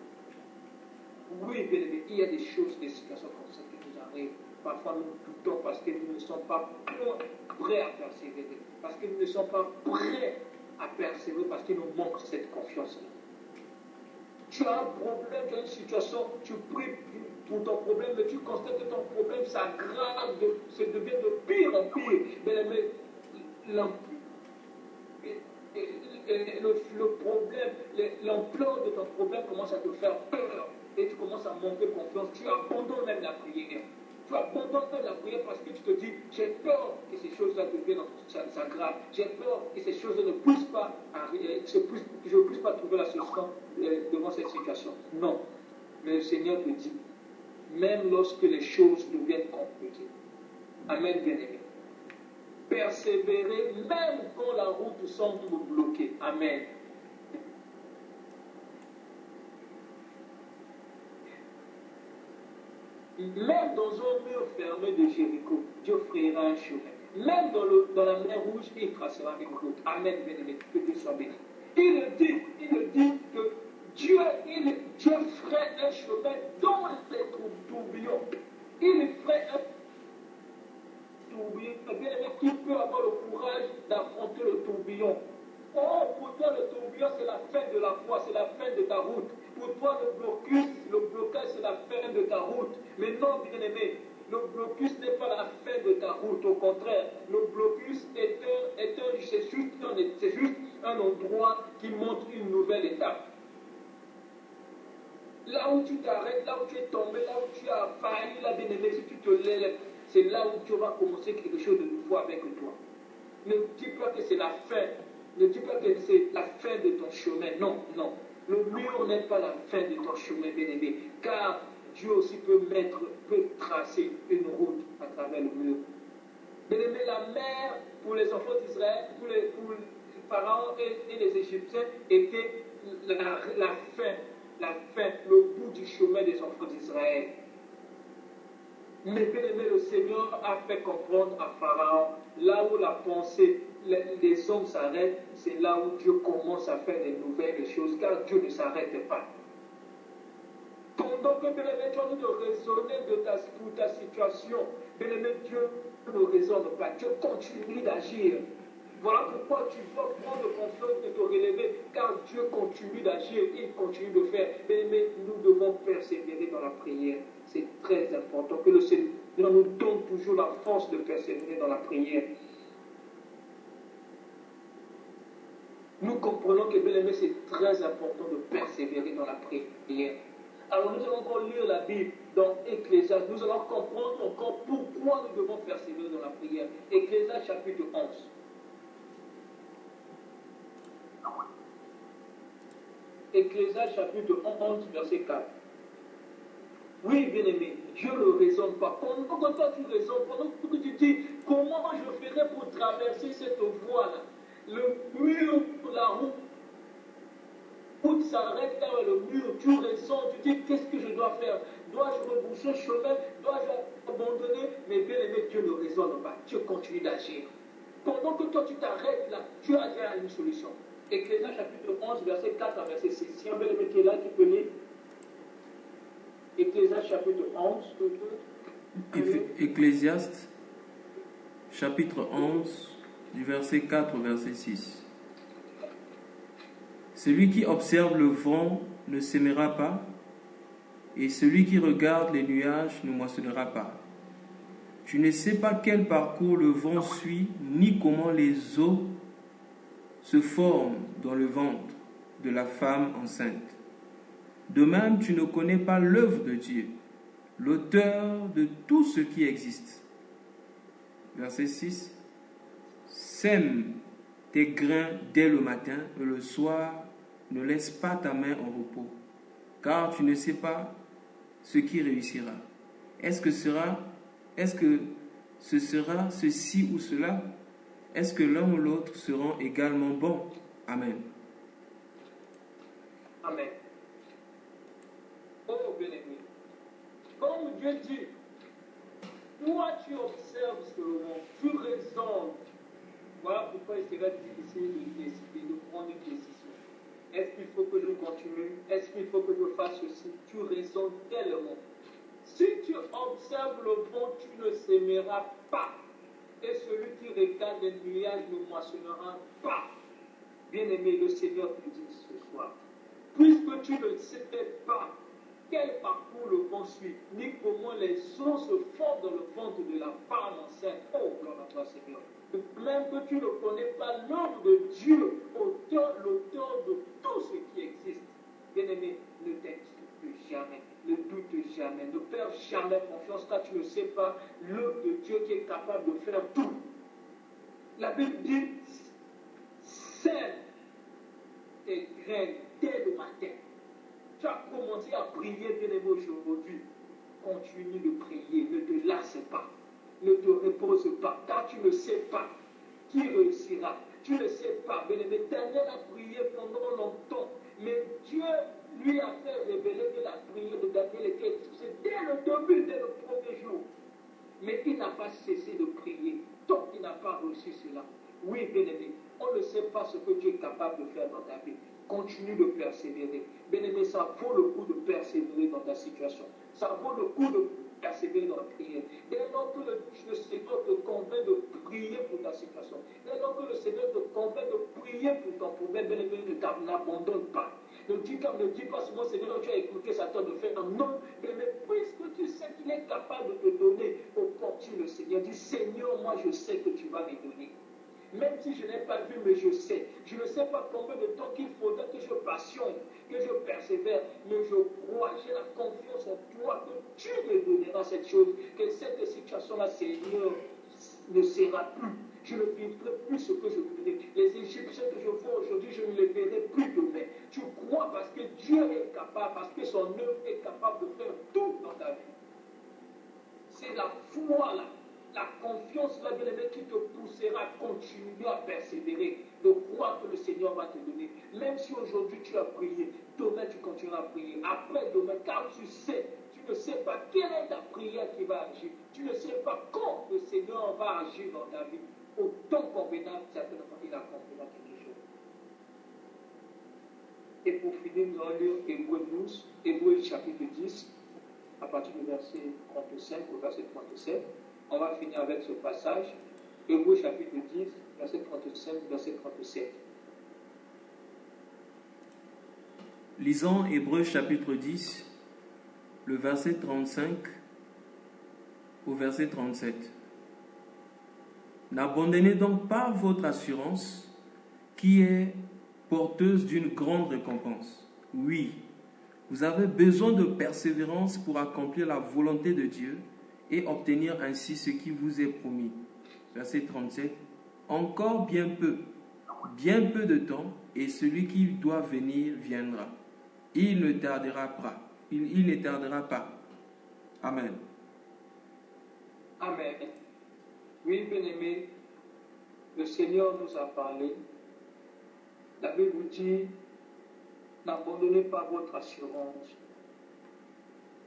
Oui, bien aimé, il y a des choses, des situations comme ça qui nous arrivent. Parfois, nous doutons parce que nous ne sommes pas prêts à persévérer. Parce que nous ne sommes pas prêts à persévérer parce qu'il nous manque cette confiance-là. Tu as un problème, tu as une situation, tu pries pour ton problème, mais tu constates que ton problème s'aggrave, ça devient de pire en pire. Mais le problème, l'ampleur de ton problème commence à te faire peur et tu commences à manquer confiance. Tu abandonnes même la prière. Tu abandonnes la prière parce que tu te dis, j'ai peur que ces choses-là deviennent s'aggravent. J'ai peur que ces choses ne puissent pas arriver, que je ne puisse pas trouver la solution devant cette situation. Non. Mais le Seigneur te dit, même lorsque les choses deviennent compliquées. Amen, bien-aimé. Persévérer même quand la route semble bloquée. Amen. Même dans un mur fermé de Jéricho, Dieu frayera un chemin. Même dans la mer rouge, il tracera une route. Amen, bien-aimé, que Dieu soit béni. Il dit que Dieu ferait un chemin dans les tourbillons. Il ferait un tourbillon, bien-aimé, qui peut avoir le courage d'affronter le tourbillon. Oh, pour toi, le tourbillon, c'est la fin de la foi, c'est la fin de ta route. Pour toi, le blocage, c'est la fin de ta route. Mais non, bien-aimé, le blocus n'est pas la fin de ta route. Au contraire, le blocus c'est juste un endroit qui montre une nouvelle étape. Là où tu t'arrêtes, là où tu es tombé, là où tu as failli, là, bien-aimé, si tu te lèves, c'est là où tu vas commencer quelque chose de nouveau avec toi. Ne dis pas que c'est la fin. Ne dis pas que c'est la fin de ton chemin. Non, non. Le mur n'est pas la fin de ton chemin, bien-aimé. Car Dieu aussi peut tracer une route à travers le mur. Bien-aimé, la mer pour les enfants d'Israël, pour les pharaons et les Égyptiens, était la fin, le bout du chemin des enfants d'Israël. Mais bien-aimé, le Seigneur a fait comprendre à Pharaon, là où la pensée, les hommes s'arrêtent, c'est là où Dieu commence à faire des nouvelles choses, car Dieu ne s'arrête pas. Pendant que, bien-aimé, tu as envie de raisonner pour ta situation, bien-aimé, Dieu ne raisonne pas, Dieu continue d'agir. Voilà pourquoi tu dois prendre confiance et te relever, car Dieu continue d'agir, il continue de faire. Mais nous devons persévérer dans la prière. C'est très important que le Seigneur nous donne toujours la force de persévérer dans la prière. Nous comprenons que, bien aimé, c'est très important de persévérer dans la prière. Alors nous allons encore lire la Bible dans Ecclésiaste. Nous allons comprendre encore pourquoi nous devons persévérer dans la prière. Ecclésiaste chapitre 11. Ecclésiaste chapitre 11, verset 4. Oui, bien-aimé, Dieu ne raisonne pas. Pendant que toi tu raisonnes, pendant que tu dis comment je ferai pour traverser cette voie-là, le mur, la route s'arrête là, le mur, tu raisonnes, tu dis qu'est-ce que je dois faire? Dois-je rebrousser le chemin? Dois-je abandonner? Mais bien-aimé, Dieu ne raisonne pas. Dieu continue d'agir. Pendant que toi tu t'arrêtes là, Dieu a déjà une solution. Ecclésiaste chapitre 11, verset 4 à verset 6. Si un bien-aimé qui est là, qui peut lire. Ecclésiaste chapitre 11. Ecclésiaste chapitre 11, du verset 4 au verset 6. Celui qui observe le vent ne sèmera pas, et celui qui regarde les nuages ne moissonnera pas. Tu ne sais pas quel parcours le vent suit, ni comment les eaux se forment dans le ventre de la femme enceinte. De même, tu ne connais pas l'œuvre de Dieu, l'auteur de tout ce qui existe. Verset 6. Sème tes grains dès le matin et le soir, ne laisse pas ta main en repos, car tu ne sais pas ce qui réussira. Est-ce que ce sera ceci ou cela? Est-ce que l'un ou l'autre seront également bons? Amen. Amen. Oh, bien-aimé, comme Dieu dit, toi tu observes ce monde, tu raisonnes. Voilà pourquoi il sera difficile de prendre une décision. Est-ce qu'il faut que je continue? Est-ce qu'il faut que je fasse ceci? Tu raisonnes tellement. Si tu observes le vent, tu ne sèmeras pas. Et celui qui regarde les nuages ne moissonnera pas. Bien-aimé, le Seigneur te dit ce soir, puisque tu ne sais pas quel parcours le vent suit, ni comment les eaux se forment dans le ventre de la femme enceinte. Oh, gloire à toi, Seigneur. Même que tu ne connais pas l'œuvre de Dieu, l'auteur de tout ce qui existe. Bien-aimé, ne t'inquiète jamais. ne doute jamais, ne perds jamais confiance, car tu ne sais pas l'œuvre de Dieu qui est capable de faire tout. La Bible dit, sème tes graines dès le matin. Tu as commencé à prier, bien-aimé, aujourd'hui. Continue de prier, ne te lasse pas, ne te repose pas, car tu ne sais pas qui réussira. Tu ne sais pas, bien-aimé, Daniel a prié pendant longtemps, mais Dieu lui a fait révéler que la prière de Daniel était exaucée dès le début, dès le premier jour. Mais il n'a pas cessé de prier, tant qu'il n'a pas reçu cela. Oui, bien-aimé, on ne sait pas ce que Dieu est capable de faire dans ta vie. Continue de persévérer. Bien-aimé, ça vaut le coup de persévérer dans ta situation. Ça vaut le coup de persévérer dans la prière. Dès lors que le Seigneur te convainc de prier pour ta situation, dès lors que le Seigneur te convainc de prier pour ton problème, bien-aimé, ne n'abandonne pas. Ne dis pas seulement, Seigneur, tu as écouté Satan de faire. Non, mais puisque tu sais qu'il est capable de te donner, opportune le Seigneur. Dis, Seigneur, moi je sais que tu vas me donner. Même si je n'ai pas vu, mais je sais. Je ne sais pas combien de temps qu'il faudra que je patiente, que je persévère, mais je crois, j'ai la confiance en toi que tu me donneras cette chose, que cette situation-là, Seigneur, ne sera plus. Je ne vivrai plus ce que je vivais. Les Égyptiens que je vois aujourd'hui, je ne les verrai plus demain. Tu crois parce que Dieu est capable, parce que son œuvre est capable de faire tout dans ta vie. C'est la foi là, la confiance là, bien-aimé, qui te poussera à continuer à persévérer, de croire que le Seigneur va te donner. Même si aujourd'hui tu as prié, demain tu continueras à prier. Après demain, car tu ne sais pas quelle est ta prière qui va agir. Tu ne sais pas quand le Seigneur va agir dans ta vie. Au temps convenable, certainement, il accomplira quelque chose. Et pour finir, nous allons lire Hébreux 12, Hébreux chapitre 10, à partir du verset 35 au verset 37. On va finir avec ce passage. Hébreux chapitre 10, verset 35, verset 37. Lisons Hébreux chapitre 10, le verset 35 au verset 37. N'abandonnez donc pas votre assurance qui est porteuse d'une grande récompense. Oui, vous avez besoin de persévérance pour accomplir la volonté de Dieu et obtenir ainsi ce qui vous est promis. Verset 37. Encore bien peu de temps, et celui qui doit venir viendra. Il ne tardera pas. Il ne tardera pas. Amen. Amen. Oui, bien-aimé, le Seigneur nous a parlé. La Bible dit, n'abandonnez pas votre assurance.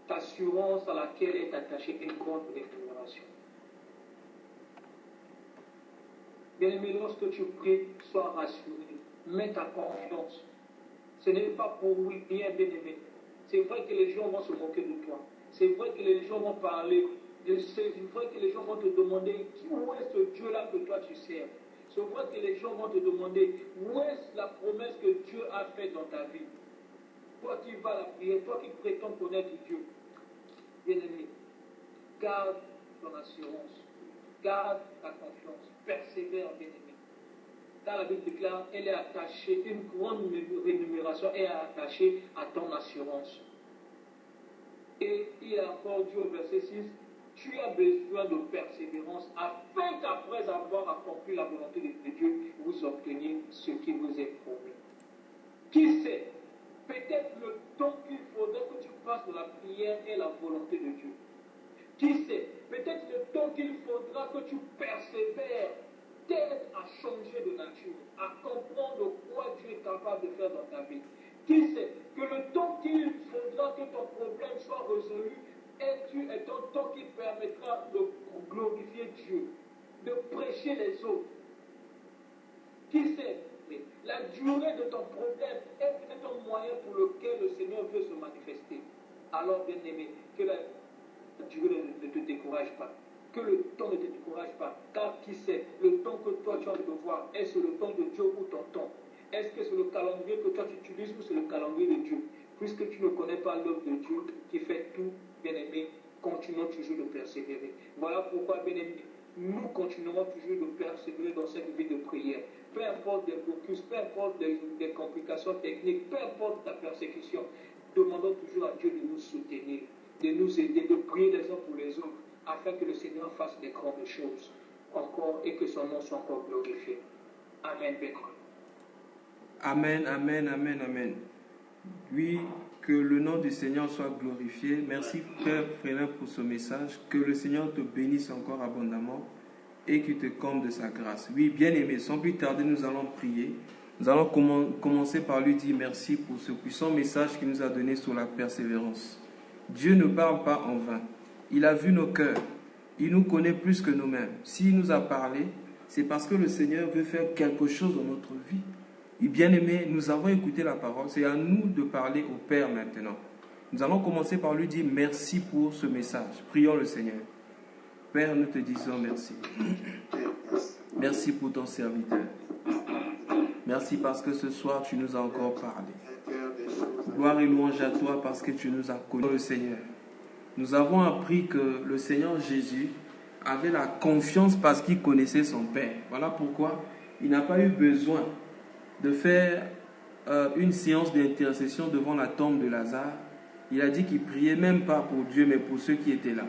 Assurance à laquelle est attachée une grande rémunération. Bien-aimé, lorsque tu pries, sois rassuré. Mets ta confiance. Ce n'est pas pour rien, bien-aimé. C'est vrai que les gens vont se moquer de toi. C'est vrai que les gens vont parler. C'est vrai que les gens vont te demander où est ce Dieu-là que toi tu sers. C'est vrai que les gens vont te demander où est la promesse que Dieu a faite dans ta vie. Toi qui vas à la prière, toi qui prétends connaître Dieu. Bien-aimé, garde ton assurance, garde ta confiance, persévère, bien-aimé. Car la Bible déclare, elle est attachée, une grande rémunération est attachée à ton assurance. Et il a encore dit au verset 6, tu as besoin de persévérance afin qu'après avoir accompli la volonté de Dieu, vous obteniez ce qui vous est promis. Qui sait? Peut-être le temps qu'il faudrait que tu passes de la prière est la volonté de Dieu. Qui sait? Peut-être le temps qu'il faudra que tu persévères, t'aides à changer de nature, à comprendre quoi Dieu est capable de faire dans ta vie. Qui sait? Que le temps qu'il faudra que ton problème soit résolu est un temps qui permettra de glorifier Dieu, de prêcher les autres. Qui sait? La durée de ton problème est peut-être un moyen pour lequel le Seigneur veut se manifester. Alors, bien-aimé, que la durée ne te décourage pas. Que le temps ne te décourage pas. Car qui sait, le temps que toi tu as de voir, est-ce le temps de Dieu ou ton temps? Est-ce que c'est le calendrier que toi tu utilises ou c'est le calendrier de Dieu? Puisque tu ne connais pas l'œuvre de Dieu qui fait tout, bien-aimé, continuons toujours de persévérer. Voilà pourquoi, bien-aimé, nous continuerons toujours de persévérer dans cette vie de prière. Peu importe des blocus, peu importe des complications techniques, peu importe ta persécution, demandons toujours à Dieu de nous soutenir, de nous aider, de prier les uns pour les autres, afin que le Seigneur fasse des grandes choses encore et que son nom soit encore glorifié. Amen. Amen, amen, amen, amen. Oui, que le nom du Seigneur soit glorifié. Merci Père Frélin pour ce message. Que le Seigneur te bénisse encore abondamment et qu'il te comble de sa grâce. Oui, bien-aimé, sans plus tarder, nous allons prier. Nous allons commencer par lui dire merci pour ce puissant message qu'il nous a donné sur la persévérance. Dieu ne parle pas en vain. Il a vu nos cœurs. Il nous connaît plus que nous-mêmes. S'il nous a parlé, c'est parce que le Seigneur veut faire quelque chose dans notre vie. Et bien aimé, nous avons écouté la parole. C'est à nous de parler au Père maintenant. Nous allons commencer par lui dire merci pour ce message. Prions le Seigneur. Père, nous te disons merci. Merci pour ton serviteur. Merci parce que ce soir, tu nous as encore parlé. Gloire et louange à toi parce que tu nous as connus, le Seigneur. Nous avons appris que le Seigneur Jésus avait la confiance parce qu'il connaissait son Père. Voilà pourquoi il n'a pas eu besoin de faire une séance d'intercession devant la tombe de Lazare. Il a dit qu'il priait même pas pour Dieu, mais pour ceux qui étaient là.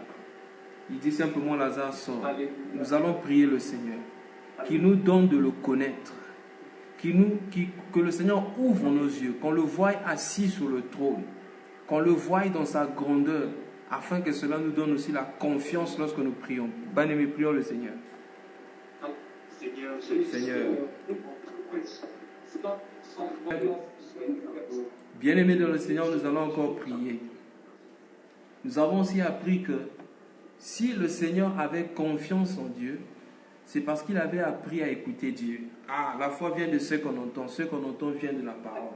Il dit simplement, Lazare sort. Nous allons prier le Seigneur, qui nous donne de le connaître, que le Seigneur ouvre nos yeux, qu'on le voie assis sur le trône, qu'on le voie dans sa grandeur, afin que cela nous donne aussi la confiance lorsque nous prions. Bien-aimés, prions le Seigneur. Seigneur. Bien-aimés dans le Seigneur, nous allons encore prier. Nous avons aussi appris que si le Seigneur avait confiance en Dieu, c'est parce qu'il avait appris à écouter Dieu. Ah, la foi vient de ce qu'on entend vient de la parole.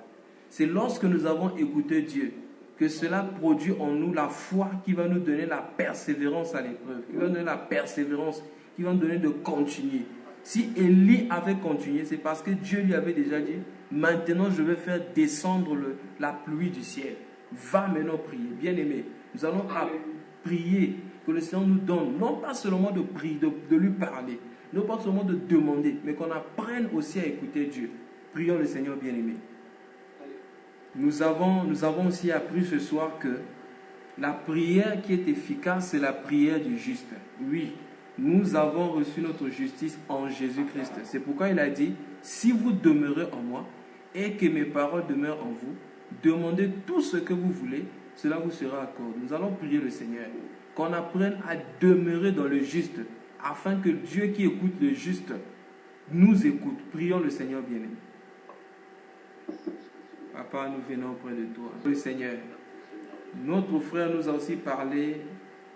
C'est lorsque nous avons écouté Dieu que cela produit en nous la foi qui va nous donner la persévérance à l'épreuve, qui va nous donner la persévérance, qui va nous donner de continuer. Si Élie avait continué, c'est parce que Dieu lui avait déjà dit, maintenant je vais faire descendre la pluie du ciel. Va maintenant prier. Bien-aimé, nous allons prier que le Seigneur nous donne, non pas seulement de prier, de lui parler, non pas seulement de demander, mais qu'on apprenne aussi à écouter Dieu. Prions le Seigneur bien-aimé. Nous avons aussi appris ce soir que la prière qui est efficace, c'est la prière du juste. Oui, nous avons reçu notre justice en Jésus-Christ. C'est pourquoi il a dit, si vous demeurez en moi et que mes paroles demeurent en vous, demandez tout ce que vous voulez, cela vous sera accordé. Nous allons prier le Seigneur, qu'on apprenne à demeurer dans le juste, afin que Dieu qui écoute le juste nous écoute. Prions le Seigneur bien-aimé. Papa, nous venons auprès de toi. Le Seigneur, notre frère nous a aussi parlé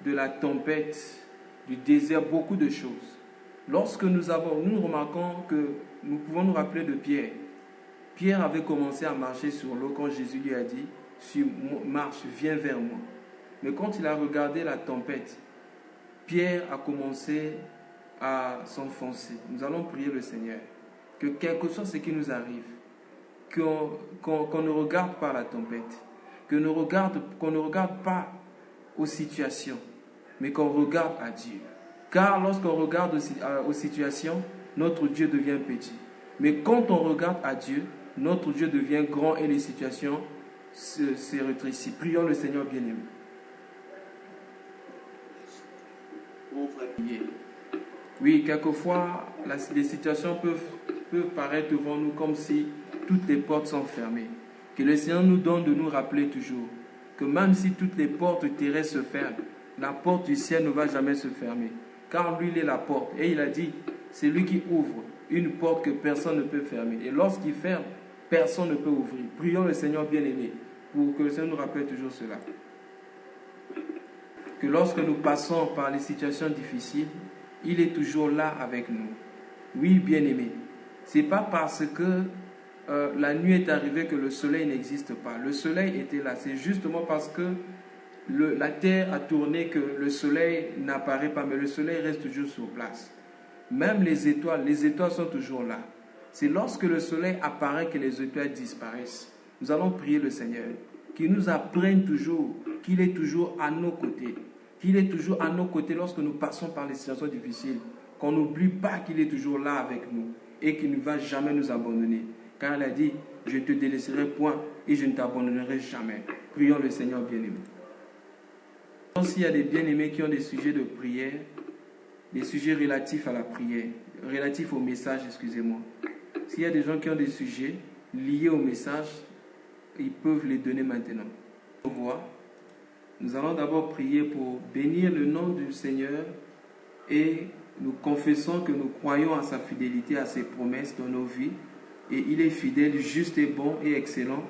de la tempête, du désert, beaucoup de choses. Lorsque nous remarquons que nous pouvons nous rappeler de Pierre. Pierre avait commencé à marcher sur l'eau quand Jésus lui a dit, marche, viens vers moi. Mais quand il a regardé la tempête, Pierre a commencé à s'enfoncer. Nous allons prier le Seigneur, que quelque chose ce qui nous arrive, qu'on ne regarde pas la tempête, qu'on ne regarde pas aux situations, mais qu'on regarde à Dieu. Car lorsqu'on regarde aux situations, notre Dieu devient petit. Mais quand on regarde à Dieu, notre Dieu devient grand et les situations se rétrécissent. Prions le Seigneur bien-aimé. Oui, quelquefois, les situations peuvent paraître devant nous comme si toutes les portes sont fermées. Que le Seigneur nous donne de nous rappeler toujours que même si toutes les portes terrestres se ferment, la porte du ciel ne va jamais se fermer. Car lui, il est la porte. Et il a dit, c'est lui qui ouvre une porte que personne ne peut fermer. Et lorsqu'il ferme, personne ne peut ouvrir. Prions le Seigneur bien-aimé pour que le Seigneur nous rappelle toujours cela. Que lorsque nous passons par les situations difficiles, il est toujours là avec nous. Oui, bien-aimé, ce n'est pas parce que la nuit est arrivée que le soleil n'existe pas. Le soleil était là. C'est justement parce que la terre a tourné que le soleil n'apparaît pas, mais le soleil reste toujours sur place. Même les étoiles sont toujours là. C'est lorsque le soleil apparaît que les étoiles disparaissent. Nous allons prier le Seigneur, qu'il nous apprenne toujours qu'il est toujours à nos côtés. Qu'il est toujours à nos côtés lorsque nous passons par les situations difficiles. Qu'on n'oublie pas qu'il est toujours là avec nous et qu'il ne va jamais nous abandonner. Car il a dit, je ne te délaisserai point et je ne t'abandonnerai jamais. Prions le Seigneur bien-aimé. S'il y a des bien-aimés qui ont des sujets de prière, des sujets relatifs à la prière, relatifs au message, excusez-moi. S'il y a des gens qui ont des sujets liés au message, ils peuvent les donner maintenant. Au revoir. Nous allons d'abord prier pour bénir le nom du Seigneur et nous confessons que nous croyons à sa fidélité, à ses promesses dans nos vies. Et il est fidèle, juste et bon et excellent.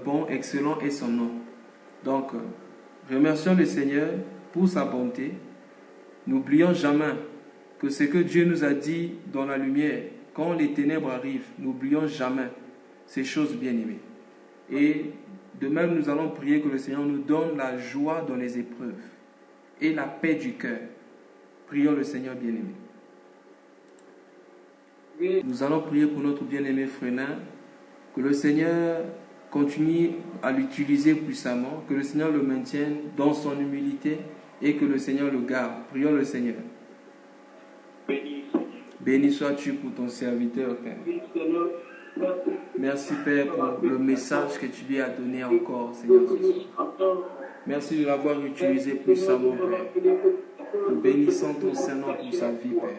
Bon, excellent est son nom. Donc, remercions le Seigneur pour sa bonté. N'oublions jamais que ce que Dieu nous a dit dans la lumière, quand les ténèbres arrivent, n'oublions jamais ces choses bien-aimées. Et de même, nous allons prier que le Seigneur nous donne la joie dans les épreuves et la paix du cœur. Prions le Seigneur bien-aimé. Nous allons prier pour notre bien-aimé Frenin, que le Seigneur continue à l'utiliser puissamment, que le Seigneur le maintienne dans son humilité et que le Seigneur le garde. Prions le Seigneur. Béni sois-tu pour ton serviteur, Père. Merci, Père, pour le message que tu lui as donné encore, Seigneur Jésus. Merci de l'avoir utilisé puissamment, Père. Nous bénissons ton Saint-Nom pour sa vie, Père.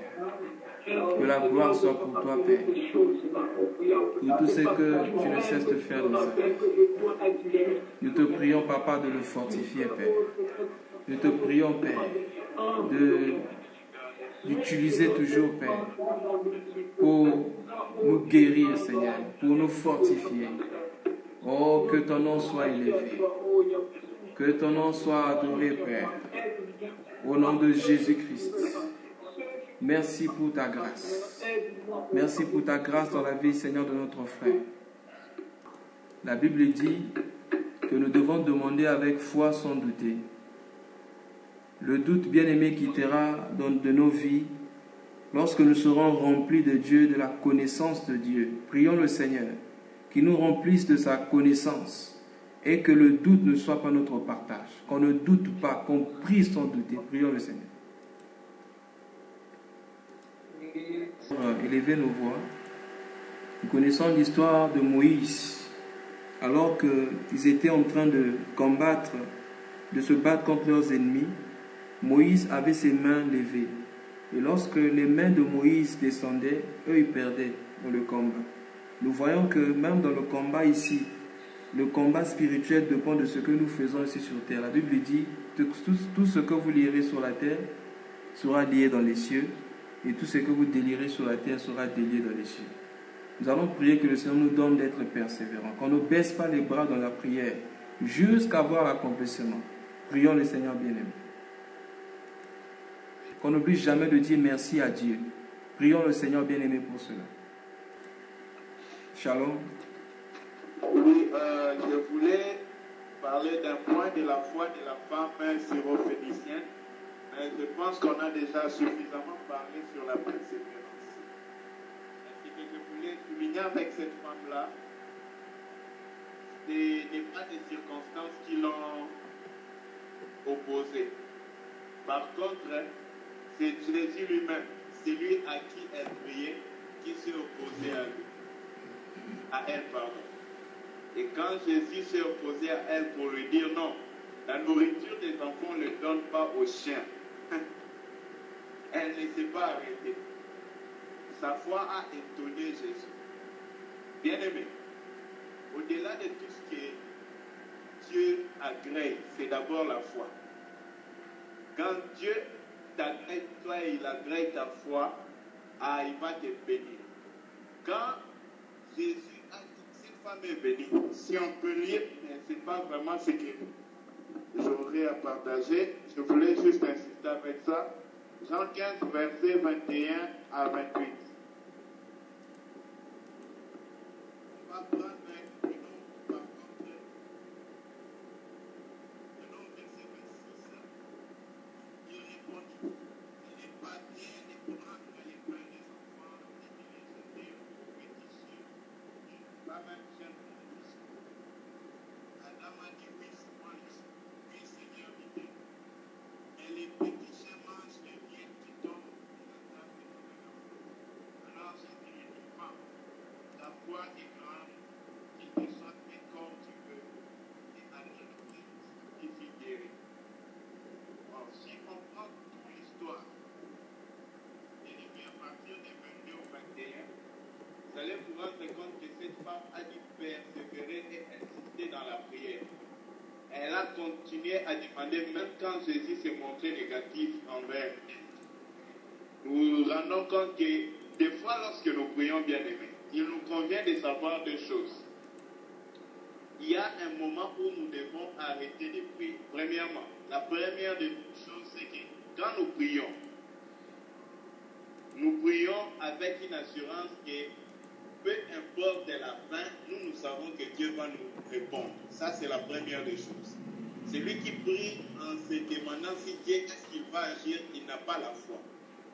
Que la gloire soit pour toi, Père. Pour tout ce que tu ne cesses de faire dans sa vie. Nous te prions, Papa, de le fortifier, Père. Nous te prions, Père, d'utiliser toujours, Père, pour nous guérir, Seigneur, pour nous fortifier. Oh, que ton nom soit élevé. Que ton nom soit adoré, Père. Au nom de Jésus-Christ. Merci pour ta grâce. Merci pour ta grâce dans la vie, Seigneur, de notre frère. La Bible dit que nous devons demander avec foi sans douter. Le doute, bien-aimé, quittera de nos vies lorsque nous serons remplis de Dieu, de la connaissance de Dieu. Prions le Seigneur qui nous remplisse de sa connaissance et que le doute ne soit pas notre partage. Qu'on ne doute pas, qu'on prie sans douter. Prions le Seigneur. Élever nos voix. Nous connaissons l'histoire de Moïse, alors qu'ils étaient en train de se battre contre leurs ennemis. Moïse avait ses mains levées. Et lorsque les mains de Moïse descendaient, eux, ils perdaient dans le combat. Nous voyons que même dans le combat ici, le combat spirituel dépend de ce que nous faisons ici sur terre. La Bible dit que tout ce que vous lierez sur la terre sera lié dans les cieux. Et tout ce que vous délirez sur la terre sera délié dans les cieux. Nous allons prier que le Seigneur nous donne d'être persévérants. Qu'on ne baisse pas les bras dans la prière jusqu'à voir l'accomplissement. Prions le Seigneur bien-aimé. Qu'on n'oublie jamais de dire merci à Dieu. Prions le Seigneur bien-aimé pour cela. Shalom. Oui, je voulais parler d'un point de la foi de la femme syrophénicienne. Je pense qu'on a déjà suffisamment parlé sur la persévérance. Ce que je voulais souligner avec cette femme-là, ce n'est pas des circonstances qui l'ont opposée. Par contre, c'est Jésus lui-même, celui à qui elle priait, qui s'est opposé à elle. Et quand Jésus s'est opposé à elle pour lui dire non, la nourriture des enfants ne le donne pas aux chiens. Elle ne s'est pas arrêtée. Sa foi a étonné Jésus. Bien-aimé, au-delà de tout ce que Dieu agrée, c'est d'abord la foi. Quand Dieu t'agrée toi et il agrée ta foi, il va te bénir. Quand Jésus a dit cette femme est bénie, si on peut lire, mais ce n'est pas vraiment ce que j'aurais à partager. Je voulais juste insister avec ça. Jean 15, versets 21 à 28. On va prendre un nom, par contre, le nom verset 26. Il répondit, il n'est pas bien de prendre les pains des enfants et de les jeter aux petits chiens. Pas même chien de mon fils. Adam a dit oui, c'est moi le chien. Oui, Seigneur, dit-il. Et les petits chiens mangent les miettes qui tombent de la table de mon enfant. a dû persévérer et insister dans la prière. Elle a continué à demander, même quand Jésus s'est montré négatif envers elle. Nous nous rendons compte que des fois, lorsque nous prions bien aimés, il nous convient de savoir deux choses. Il y a un moment où nous devons arrêter de prier. Premièrement, la première des choses, c'est que quand nous prions avec une assurance que peu importe la fin, nous savons que Dieu va nous répondre. Ça, c'est la première des choses. Celui qui prie en se demandant si Dieu, est-ce qu'il va agir, il n'a pas la foi.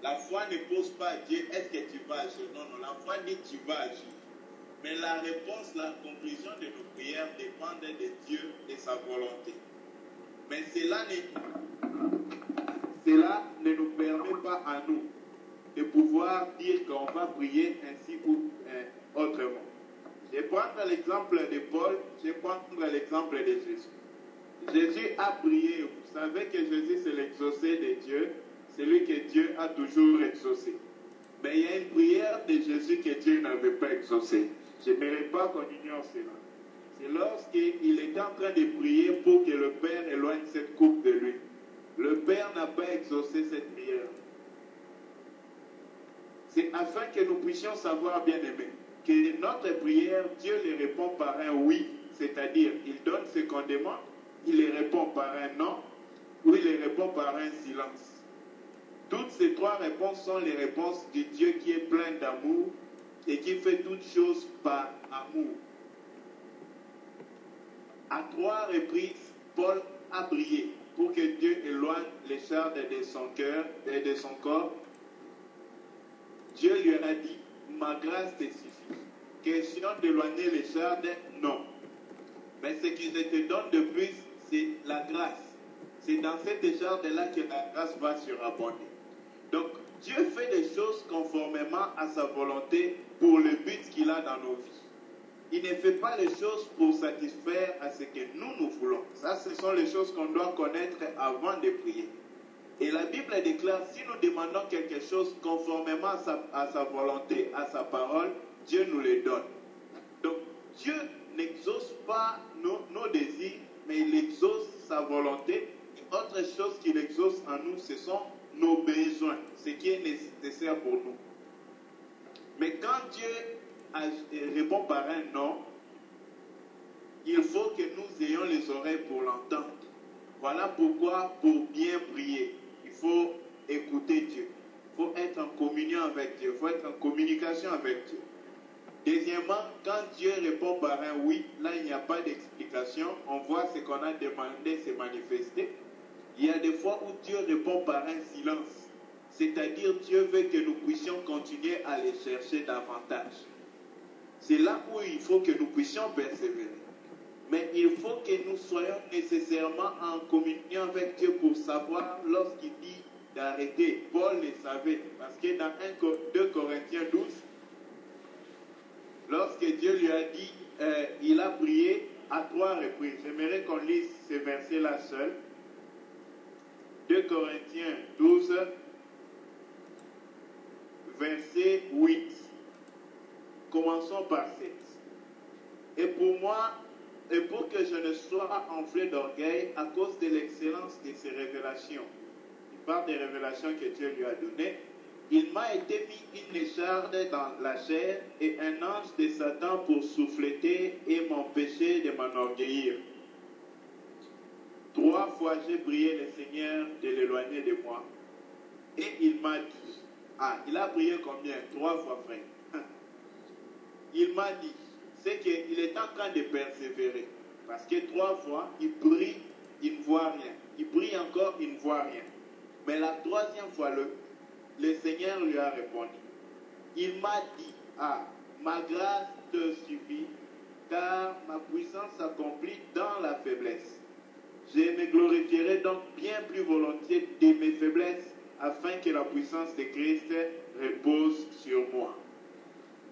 La foi ne pose pas à Dieu, est-ce que tu vas agir? Non, la foi dit tu vas agir. Mais la réponse, la conclusion de nos prières dépend de Dieu et sa volonté. Mais cela ne nous permet pas à nous de pouvoir dire qu'on va prier ainsi ou autrement. Je vais prendre l'exemple de Paul, je vais prendre l'exemple de Jésus. Jésus a prié, vous savez que Jésus c'est l'exaucé de Dieu, celui que Dieu a toujours exaucé. Mais il y a une prière de Jésus que Dieu n'avait pas exaucée. Je n'aimerais pas qu'on ignore cela. C'est lorsqu'il était en train de prier pour que le Père éloigne cette coupe de lui. Le Père n'a pas exaucé cette prière. C'est afin que nous puissions savoir, bien aimés, que notre prière, Dieu les répond par un oui, c'est-à-dire il donne ce qu'on demande, il les répond par un non, ou il les répond par un silence. Toutes ces trois réponses sont les réponses du Dieu qui est plein d'amour et qui fait toutes choses par amour. À trois reprises, Paul a prié pour que Dieu éloigne les chardes de son cœur et de son corps. Dieu lui a dit, ma grâce te suffit. Question d'éloigner les chardes, non. Mais ce qui te donne de plus, c'est la grâce. C'est dans cette charde-là que la grâce va surabonder. Donc, Dieu fait des choses conformément à sa volonté pour le but qu'il a dans nos vies. Il ne fait pas les choses pour satisfaire à ce que nous voulons. Ça, ce sont les choses qu'on doit connaître avant de prier. Et la Bible déclare, si nous demandons quelque chose conformément à sa volonté, à sa parole, Dieu nous les donne. Donc, Dieu n'exauce pas nos désirs, mais il exauce sa volonté. Et autre chose qu'il exauce en nous, ce sont nos besoins, ce qui est nécessaire pour nous. Mais quand Dieu répond par un non, il faut que nous ayons les oreilles pour l'entendre. Voilà pourquoi, pour bien prier, il faut écouter Dieu. Il faut être en communion avec Dieu. Il faut être en communication avec Dieu. Deuxièmement, quand Dieu répond par un oui, là il n'y a pas d'explication. On voit ce qu'on a demandé se manifester. Il y a des fois où Dieu répond par un silence. C'est-à-dire Dieu veut que nous puissions continuer à les chercher davantage. C'est là où il faut que nous puissions persévérer. Mais il faut que nous soyons nécessairement en communion avec Dieu pour savoir lorsqu'il dit d'arrêter. Paul le savait, parce que dans 2 Corinthiens 12, lorsque Dieu lui a dit, il a prié à 3 reprises. J'aimerais qu'on lise ces versets-là seuls. 2 Corinthiens 12, verset 8. Commençons par 7. Et pour que je ne sois enflé d'orgueil à cause de l'excellence de ses révélations. Il parle des révélations que Dieu lui a données. Il m'a été mis une écharde dans la chair et un ange de Satan pour souffleter et m'empêcher de m'enorgueillir. 3 fois j'ai prié le Seigneur de l'éloigner de moi. Et il m'a dit, il a prié combien? 3 fois, frère. Il m'a dit, c'est qu'il est en train de persévérer. Parce que 3 fois, il prie, il ne voit rien. Il prie encore, il ne voit rien. Mais la 3e fois, le Seigneur lui a répondu. Il m'a dit, ma grâce te suffit, car ma puissance s'accomplit dans la faiblesse. Je me glorifierai donc bien plus volontiers de mes faiblesses, afin que la puissance de Christ repose sur moi.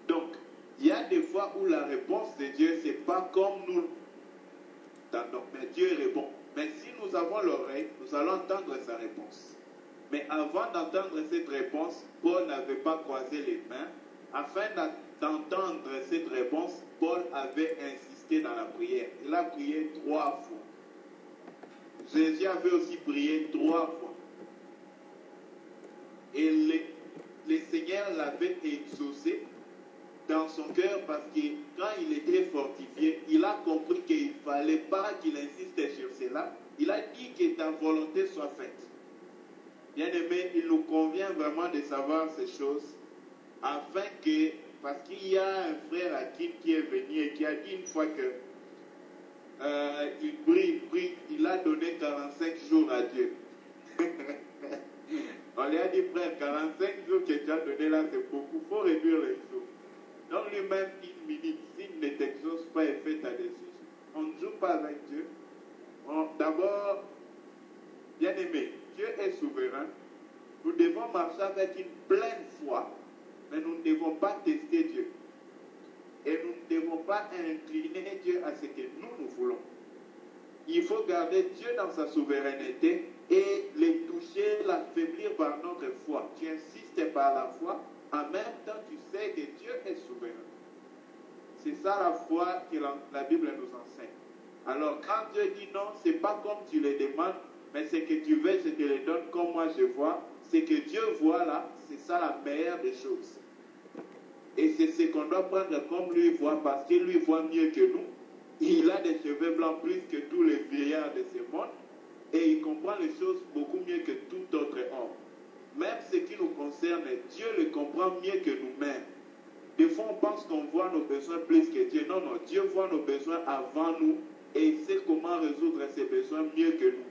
Donc, il y a des fois où la réponse de Dieu, ce n'est pas comme nous l'entendons, mais Dieu répond. Mais si nous avons l'oreille, nous allons entendre sa réponse. Mais avant d'entendre cette réponse, Paul n'avait pas croisé les mains afin d'entendre cette réponse, Paul avait insisté dans la prière. Il a prié 3 fois. Jésus avait aussi prié 3 fois. Et le Seigneur l'avait exaucé dans son cœur parce que quand il était fortifié, il a compris qu'il ne fallait pas qu'il insiste sur cela. Il a dit que ta volonté soit faite. Bien aimé, il nous convient vraiment de savoir ces choses afin que, parce qu'il y a un frère à qui est venu et qui a dit une fois que il prie, il a donné 45 jours à Dieu. On lui a dit, frère, 45 jours que tu as donné là, c'est beaucoup, il faut réduire les jours. Donc lui-même, une minute, s'il ne t'exauce pas et fait ta décision. On ne joue pas avec Dieu. D'abord, bien aimé, Dieu est souverain. Nous devons marcher avec une pleine foi, mais nous ne devons pas tester Dieu. Et nous ne devons pas incliner Dieu à ce que nous voulons. Il faut garder Dieu dans sa souveraineté et les toucher, l'affaiblir par notre foi. Tu insistes par la foi, en même temps tu sais que Dieu est souverain. C'est ça la foi que la Bible nous enseigne. Alors quand Dieu dit non, ce n'est pas comme tu le demandes, mais ce que tu veux, je te le donne comme moi je vois. Ce que Dieu voit là, c'est ça la meilleure des choses. Et c'est ce qu'on doit prendre comme lui voit, parce qu'il lui voit mieux que nous. Il a des cheveux blancs plus que tous les vieillards de ce monde. Et il comprend les choses beaucoup mieux que tout autre homme. Même ce qui nous concerne, Dieu le comprend mieux que nous-mêmes. Des fois, on pense qu'on voit nos besoins plus que Dieu. Non, Dieu voit nos besoins avant nous et il sait comment résoudre ces besoins mieux que nous.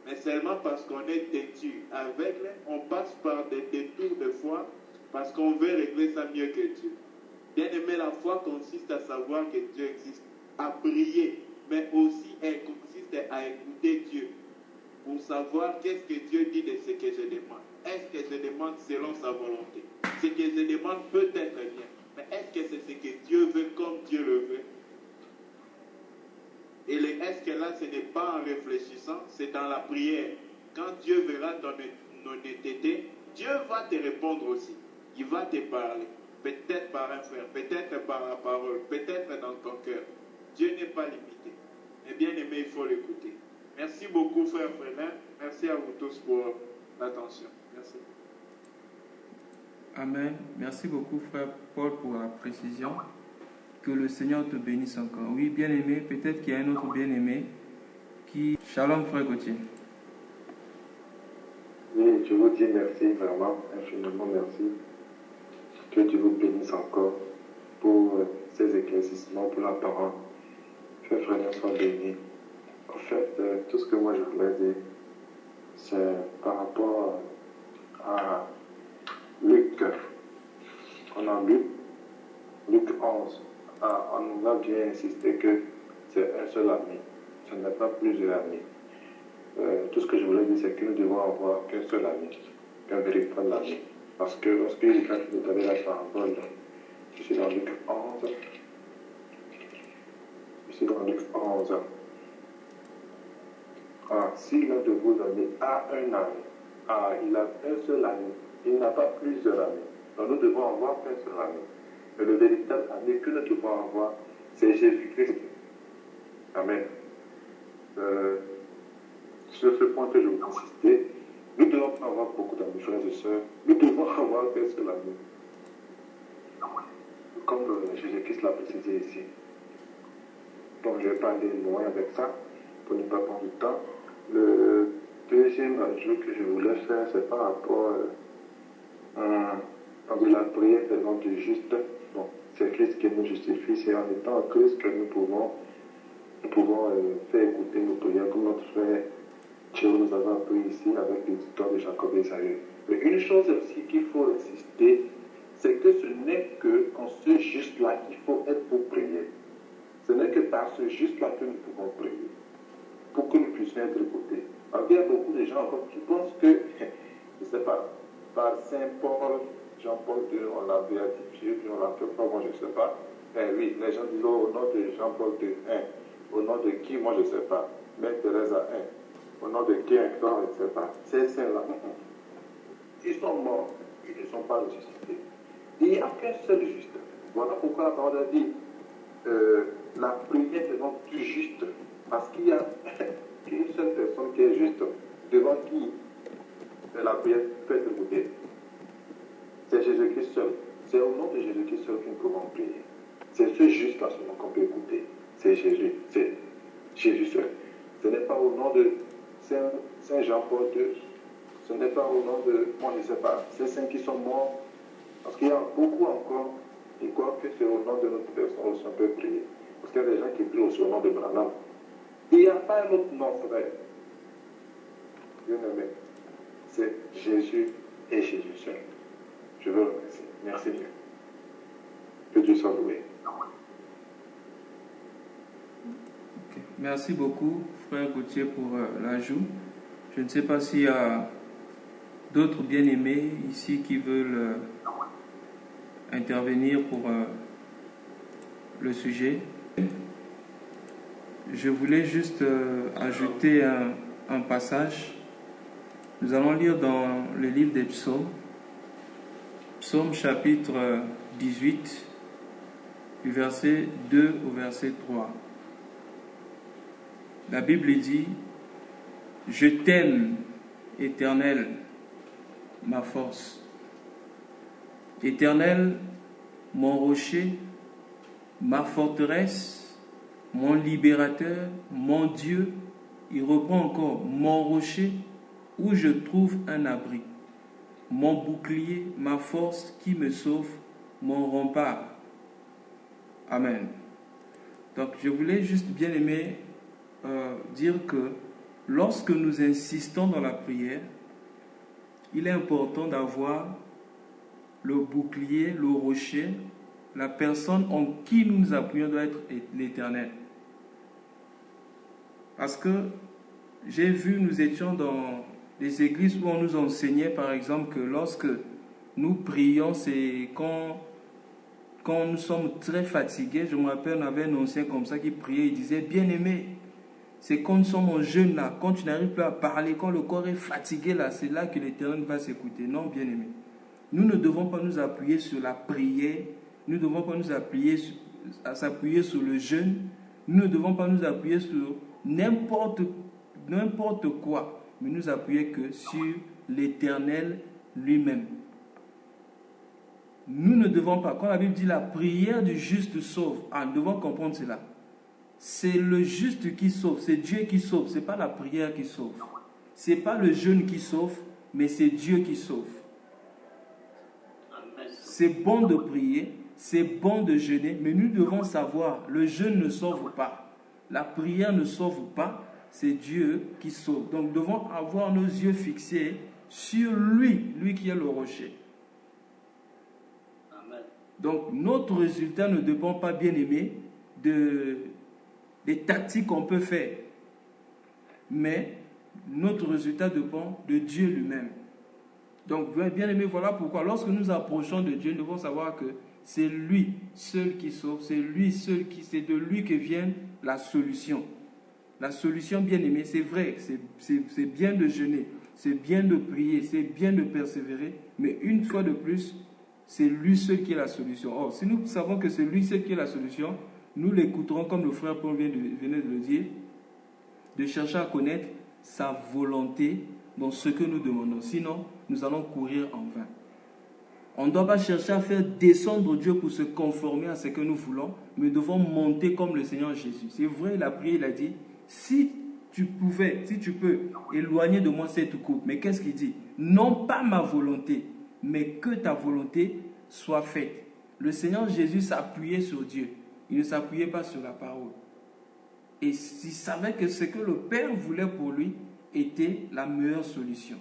Mais seulement parce qu'on est têtu, aveugle, on passe par des détours de foi parce qu'on veut régler ça mieux que Dieu. Bien aimé, la foi consiste à savoir que Dieu existe, à prier, mais aussi elle consiste à écouter Dieu pour savoir qu'est-ce que Dieu dit de ce que je demande. Est-ce que je demande selon sa volonté? Ce que je demande peut être bien, mais est-ce que c'est ce que Dieu veut comme Dieu le veut? Et est-ce que là, ce n'est pas en réfléchissant, c'est dans la prière. Quand Dieu verra ton honnêteté, Dieu va te répondre aussi. Il va te parler. Peut-être par un frère, peut-être par la parole, peut-être dans ton cœur. Dieu n'est pas limité. Mais bien aimé, il faut l'écouter. Merci beaucoup, frère Frélin. Merci à vous tous pour l'attention. Merci. Amen. Merci beaucoup, frère Paul, pour la précision. Que le Seigneur te bénisse encore. Oui, bien-aimé, peut-être qu'il y a un autre bien-aimé qui... Shalom, frère Gauthier. Oui, je vous dis merci, vraiment, infiniment merci. Que Dieu vous bénisse encore pour ces éclaircissements, pour la parole. Que frère soit béni. En fait, tout ce que moi je voulais dire, c'est par rapport à Luc. On a lu Luc 11. On nous a bien insisté que c'est un seul ami. Ce n'est pas plusieurs amis. Tout ce que je voulais dire, c'est que nous devons avoir qu'un seul ami, qu'un véritable ami. Parce que lorsqu'il quand vous avez la parole, je suis dans Luc 11. Je suis dans Luc 11. Si l'un de vos amis a un ami, il a un seul ami, il n'a pas plusieurs amis. Donc nous devons avoir qu'un seul ami. Mais le véritable ami que nous devons avoir, c'est Jésus-Christ. Amen. Sur ce point que je veux insister, nous devons pas avoir beaucoup d'amis, frères et sœurs. Nous devons avoir qu'un seul ami. Comme Jésus-Christ l'a précisé ici. Donc je ne vais pas aller loin avec ça, pour ne pas prendre du temps. Le deuxième ajout que je voulais faire, c'est par rapport à la prière des noms du juste. Bon, c'est Christ qui nous justifie, c'est en étant en Christ que nous pouvons faire écouter nos prières, comme notre frère Théo nous avons appris ici avec l'histoire de Jacob et Esaü. Mais une chose aussi qu'il faut insister, c'est que ce n'est qu'en ce juste-là qu'il faut être pour prier. Ce n'est que par ce juste-là que nous pouvons prier, pour que nous puissions être écoutés. Alors, il y a beaucoup de gens encore qui pensent que, je ne sais pas, par Saint Paul, Jean-Paul II, on l'a béatifié, puis on l'a fait pas, moi je ne sais pas. Oui, les gens disent au nom de Jean-Paul II, au nom de qui, moi je ne sais pas. Mère Thérèse à au nom de qui encore, je ne sais pas. Ces saints-là, ils sont morts, ils ne sont pas ressuscités. Il n'y a qu'un seul juste. Voilà pourquoi la parole a dit la prière devant du juste. Parce qu'il y a une seule personne qui est juste, devant qui la prière peut être écoutée. C'est Jésus-Christ seul. C'est au nom de Jésus-Christ seul que nous pouvons prier. C'est ce juste-là seulement qu'on peut écouter. C'est Jésus. C'est Jésus seul. Ce n'est pas au nom de Saint Jean-Paul II. Ce n'est pas au nom de, moi je ne sais pas, ces saints qui sont morts. Parce qu'il y a beaucoup encore qui croient que c'est au nom de notre personne aussi on peut prier. Parce qu'il y a des gens qui prient aussi au nom de Branham. Il n'y a pas un autre nom, frère. Bien-aimé. C'est Jésus et Jésus seul. Je veux le remercier. Merci Dieu. Que Dieu soit loué. Okay. Merci beaucoup, frère Gauthier, pour l'ajout. Je ne sais pas s'il y a d'autres bien-aimés ici qui veulent intervenir pour le sujet. Je voulais juste ajouter un passage. Nous allons lire dans le livre des psaumes, psaume chapitre 18, du verset 2 au verset 3. La Bible dit: Je t'aime, Éternel, ma force. Éternel, mon rocher, ma forteresse, mon libérateur, mon Dieu. Il reprend encore: mon rocher, où je trouve un abri, mon bouclier, ma force qui me sauve, mon rempart. Amen. Donc je voulais juste bien aimer dire que lorsque nous insistons dans la prière, il est important d'avoir le bouclier, le rocher, la personne en qui nous nous appuyons doit être l'Éternel. Parce que j'ai vu, nous étions dans des églises où on nous enseignait par exemple que lorsque nous prions, c'est quand nous sommes très fatigués. Je me rappelle, on avait un ancien comme ça qui priait, il disait: bien-aimé, c'est quand nous sommes en jeûne là, quand tu n'arrives plus à parler, quand le corps est fatigué là, c'est là que l'Éternel va s'écouter. Non, bien-aimé. Nous ne devons pas nous appuyer sur la prière, nous ne devons pas nous appuyer s'appuyer sur le jeûne, nous ne devons pas nous appuyer sur n'importe quoi, mais nous appuyer que sur l'Éternel lui-même. Nous ne devons pas, quand la Bible dit la prière du juste sauve, nous devons comprendre cela. C'est le juste qui sauve, c'est Dieu qui sauve, ce n'est pas la prière qui sauve. Ce n'est pas le jeûne qui sauve, mais c'est Dieu qui sauve. C'est bon de prier, c'est bon de jeûner, mais nous devons savoir, le jeûne ne sauve pas, la prière ne sauve pas, c'est Dieu qui sauve. Donc nous devons avoir nos yeux fixés sur lui qui est le rocher. Amen. Donc notre résultat ne dépend pas, bien aimé, des tactiques qu'on peut faire, mais notre résultat dépend de Dieu lui-même. Donc bien aimé, voilà pourquoi lorsque nous approchons de Dieu, nous devons savoir que c'est lui seul qui sauve, c'est de lui que vient la solution. La solution, bien aimé, c'est vrai, c'est bien de jeûner, c'est bien de prier, c'est bien de persévérer, mais une fois de plus, c'est lui seul qui est la solution. Or, si nous savons que c'est lui seul qui est la solution, nous l'écouterons comme le frère Paul venait de le dire, de chercher à connaître sa volonté dans ce que nous demandons. Sinon, nous allons courir en vain. On ne doit pas chercher à faire descendre Dieu pour se conformer à ce que nous voulons, mais nous devons monter comme le Seigneur Jésus. C'est vrai, il a prié, il a dit: si tu peux éloigner de moi cette coupe. Mais qu'est-ce qu'il dit? Non pas ma volonté, mais que ta volonté soit faite. Le Seigneur Jésus s'appuyait sur Dieu. Il ne s'appuyait pas sur la parole. Et il savait que ce que le Père voulait pour lui était la meilleure solution.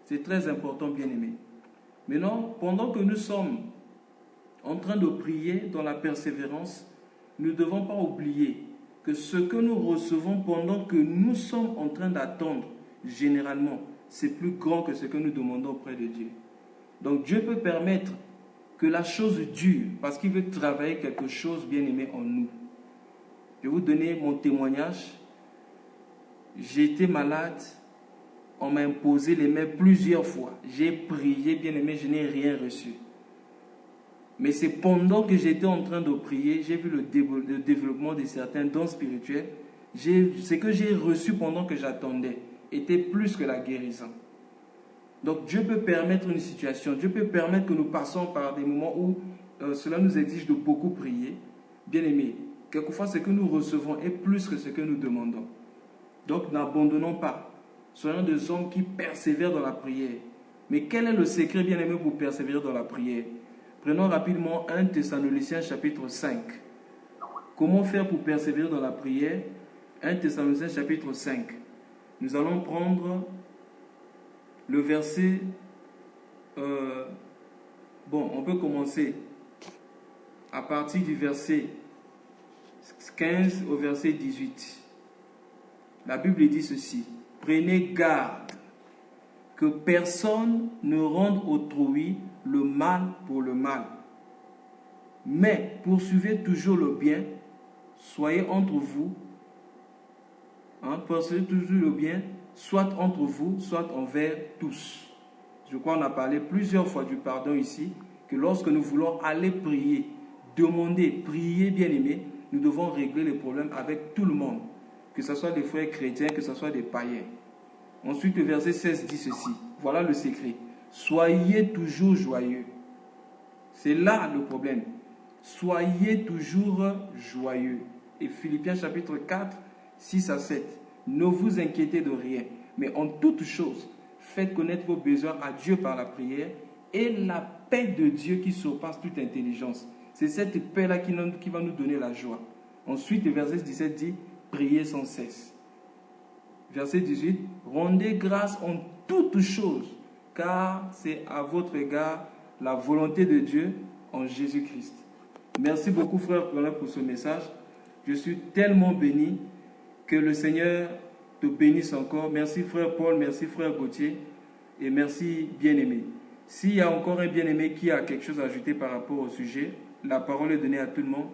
C'est très important, bien aimé. Maintenant, pendant que nous sommes en train de prier dans la persévérance, nous ne devons pas oublier que ce que nous recevons pendant que nous sommes en train d'attendre, généralement, c'est plus grand que ce que nous demandons auprès de Dieu. Donc Dieu peut permettre que la chose dure, parce qu'il veut travailler quelque chose, bien aimé, en nous. Je vais vous donner mon témoignage. J'ai été malade. On m'a imposé les mains plusieurs fois. J'ai prié, bien aimé, je n'ai rien reçu. Mais c'est pendant que j'étais en train de prier, j'ai vu le développement de certains dons spirituels. Ce que j'ai reçu pendant que j'attendais était plus que la guérison. Donc Dieu peut permettre une situation, Dieu peut permettre que nous passons par des moments où cela nous exige de beaucoup prier. Bien aimé, quelquefois ce que nous recevons est plus que ce que nous demandons. Donc n'abandonnons pas. Soyons des hommes qui persévèrent dans la prière. Mais quel est le secret, bien aimé, pour persévérer dans la prière? Prenons rapidement 1 Thessaloniciens chapitre 5. Comment faire pour persévérer dans la prière? 1 Thessaloniciens chapitre 5. Nous allons prendre le verset... on peut commencer à partir du verset 15 au verset 18. La Bible dit ceci. Prenez garde que personne ne rende autrui le mal pour le mal. Mais poursuivez toujours le bien, soyez entre vous, poursuivez toujours le bien, soit entre vous, soit envers tous. Je crois qu'on a parlé plusieurs fois du pardon ici, que lorsque nous voulons aller prier, demander, prier, bien aimé, nous devons régler les problèmes avec tout le monde, que ce soit des frères chrétiens, que ce soit des païens. Ensuite, le verset 16 dit ceci. Voilà le secret. Soyez toujours joyeux. C'est là le problème. Soyez toujours joyeux. Et Philippiens chapitre 4, 6 à 7. Ne vous inquiétez de rien, mais en toute chose, faites connaître vos besoins à Dieu par la prière, et la paix de Dieu qui surpasse toute intelligence. C'est cette paix-là qui va nous donner la joie. Ensuite, le verset 17 dit, priez sans cesse. Verset 18, rendez grâce en toutes choses, car c'est à votre égard la volonté de Dieu en Jésus-Christ. Merci beaucoup, frère, pour ce message. Je suis tellement béni. Que le Seigneur te bénisse encore. Merci, frère Paul, merci, frère Gauthier, et merci, bien-aimé. S'il y a encore un bien-aimé qui a quelque chose à ajouter par rapport au sujet, la parole est donnée à tout le monde.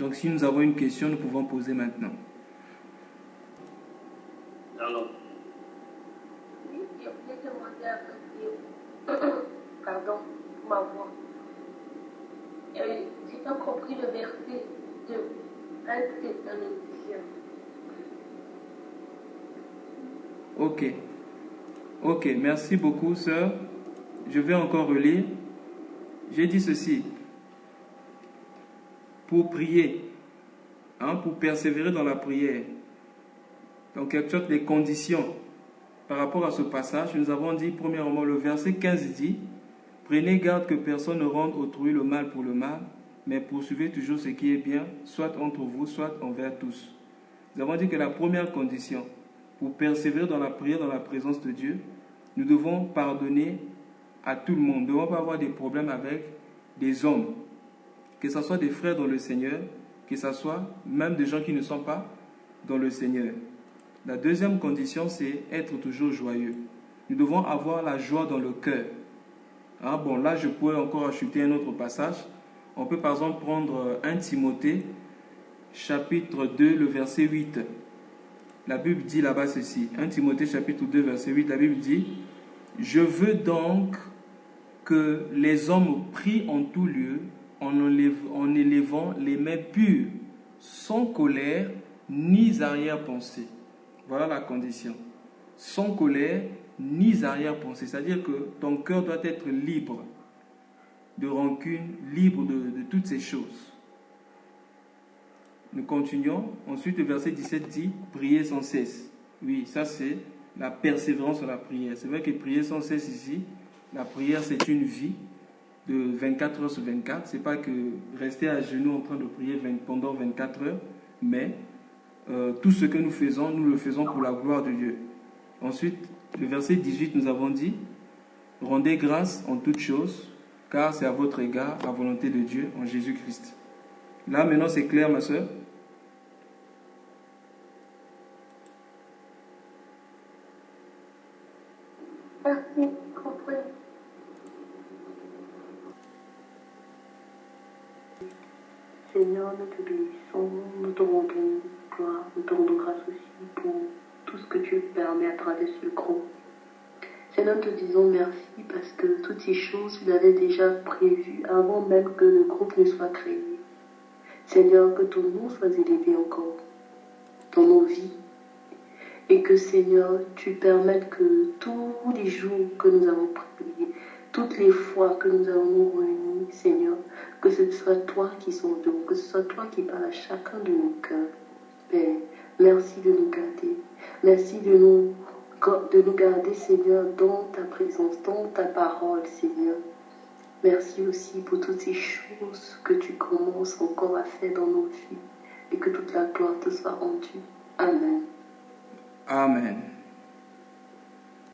Donc, si nous avons une question, nous pouvons poser maintenant. Alors, oui, j'ai demandé à Dieu, pardon, ma voix. J'ai pas compris le verset de 1 Thessaloniciens. Ok, merci beaucoup, sœur. Je vais encore relire. J'ai dit ceci. Pour prier, pour persévérer dans la prière, donc quelles sont les conditions par rapport à ce passage? Nous avons dit, premièrement, le verset 15 dit, prenez garde que personne ne rende autrui le mal pour le mal, mais poursuivez toujours ce qui est bien, soit entre vous, soit envers tous. Nous avons dit que la première condition pour persévérer dans la prière, dans la présence de Dieu, nous devons pardonner à tout le monde. Nous ne devons pas avoir des problèmes avec des hommes, que ce soit des frères dans le Seigneur, que ce soit même des gens qui ne sont pas dans le Seigneur. La deuxième condition, c'est être toujours joyeux. Nous devons avoir la joie dans le cœur. Là, je pourrais encore ajouter un autre passage. On peut par exemple prendre 1 Timothée, chapitre 2, le verset 8. La Bible dit là-bas ceci. 1 Timothée, chapitre 2, verset 8, la Bible dit « Je veux donc que les hommes prient en tout lieu, en élevant les mains pures, sans colère ni arrière-pensée. » Voilà la condition. Sans colère ni arrière-pensée. C'est-à-dire que ton cœur doit être libre de rancune, libre de toutes ces choses. Nous continuons. Ensuite, le verset 17 dit « Priez sans cesse ». Oui, ça c'est la persévérance dans la prière. C'est vrai que prier sans cesse ici, la prière c'est une vie de 24 heures sur 24. Ce n'est pas que rester à genoux en train de prier pendant 24 heures, mais tout ce que nous le faisons pour la gloire de Dieu. Ensuite, le verset 18, nous avons dit « Rendez grâce en toutes choses, car c'est à votre égard la volonté de Dieu en Jésus-Christ. » Là, maintenant, c'est clair, ma soeur? Merci, compris. Seigneur, nous te bénissons, nous te rendons gloire, nous te rendons grâce aussi pour tout ce que tu permets à travers ce micro. Seigneur, nous te disons merci parce que toutes ces choses, tu l'avais déjà prévues avant même que le groupe ne soit créé. Seigneur, que ton nom soit élevé encore dans nos vies et que, Seigneur, tu permettes que tous les jours que nous avons prié, toutes les fois que nous avons nous réunis, Seigneur, que ce soit toi qui sont de nous, que ce soit toi qui parles à chacun de nos cœurs. Père, merci de nous garder. Merci de nous garder, Seigneur, dans ta présence, dans ta parole, Seigneur. Merci aussi pour toutes ces choses que tu commences encore à faire dans nos vies et que toute la gloire te soit rendue. Amen. Amen.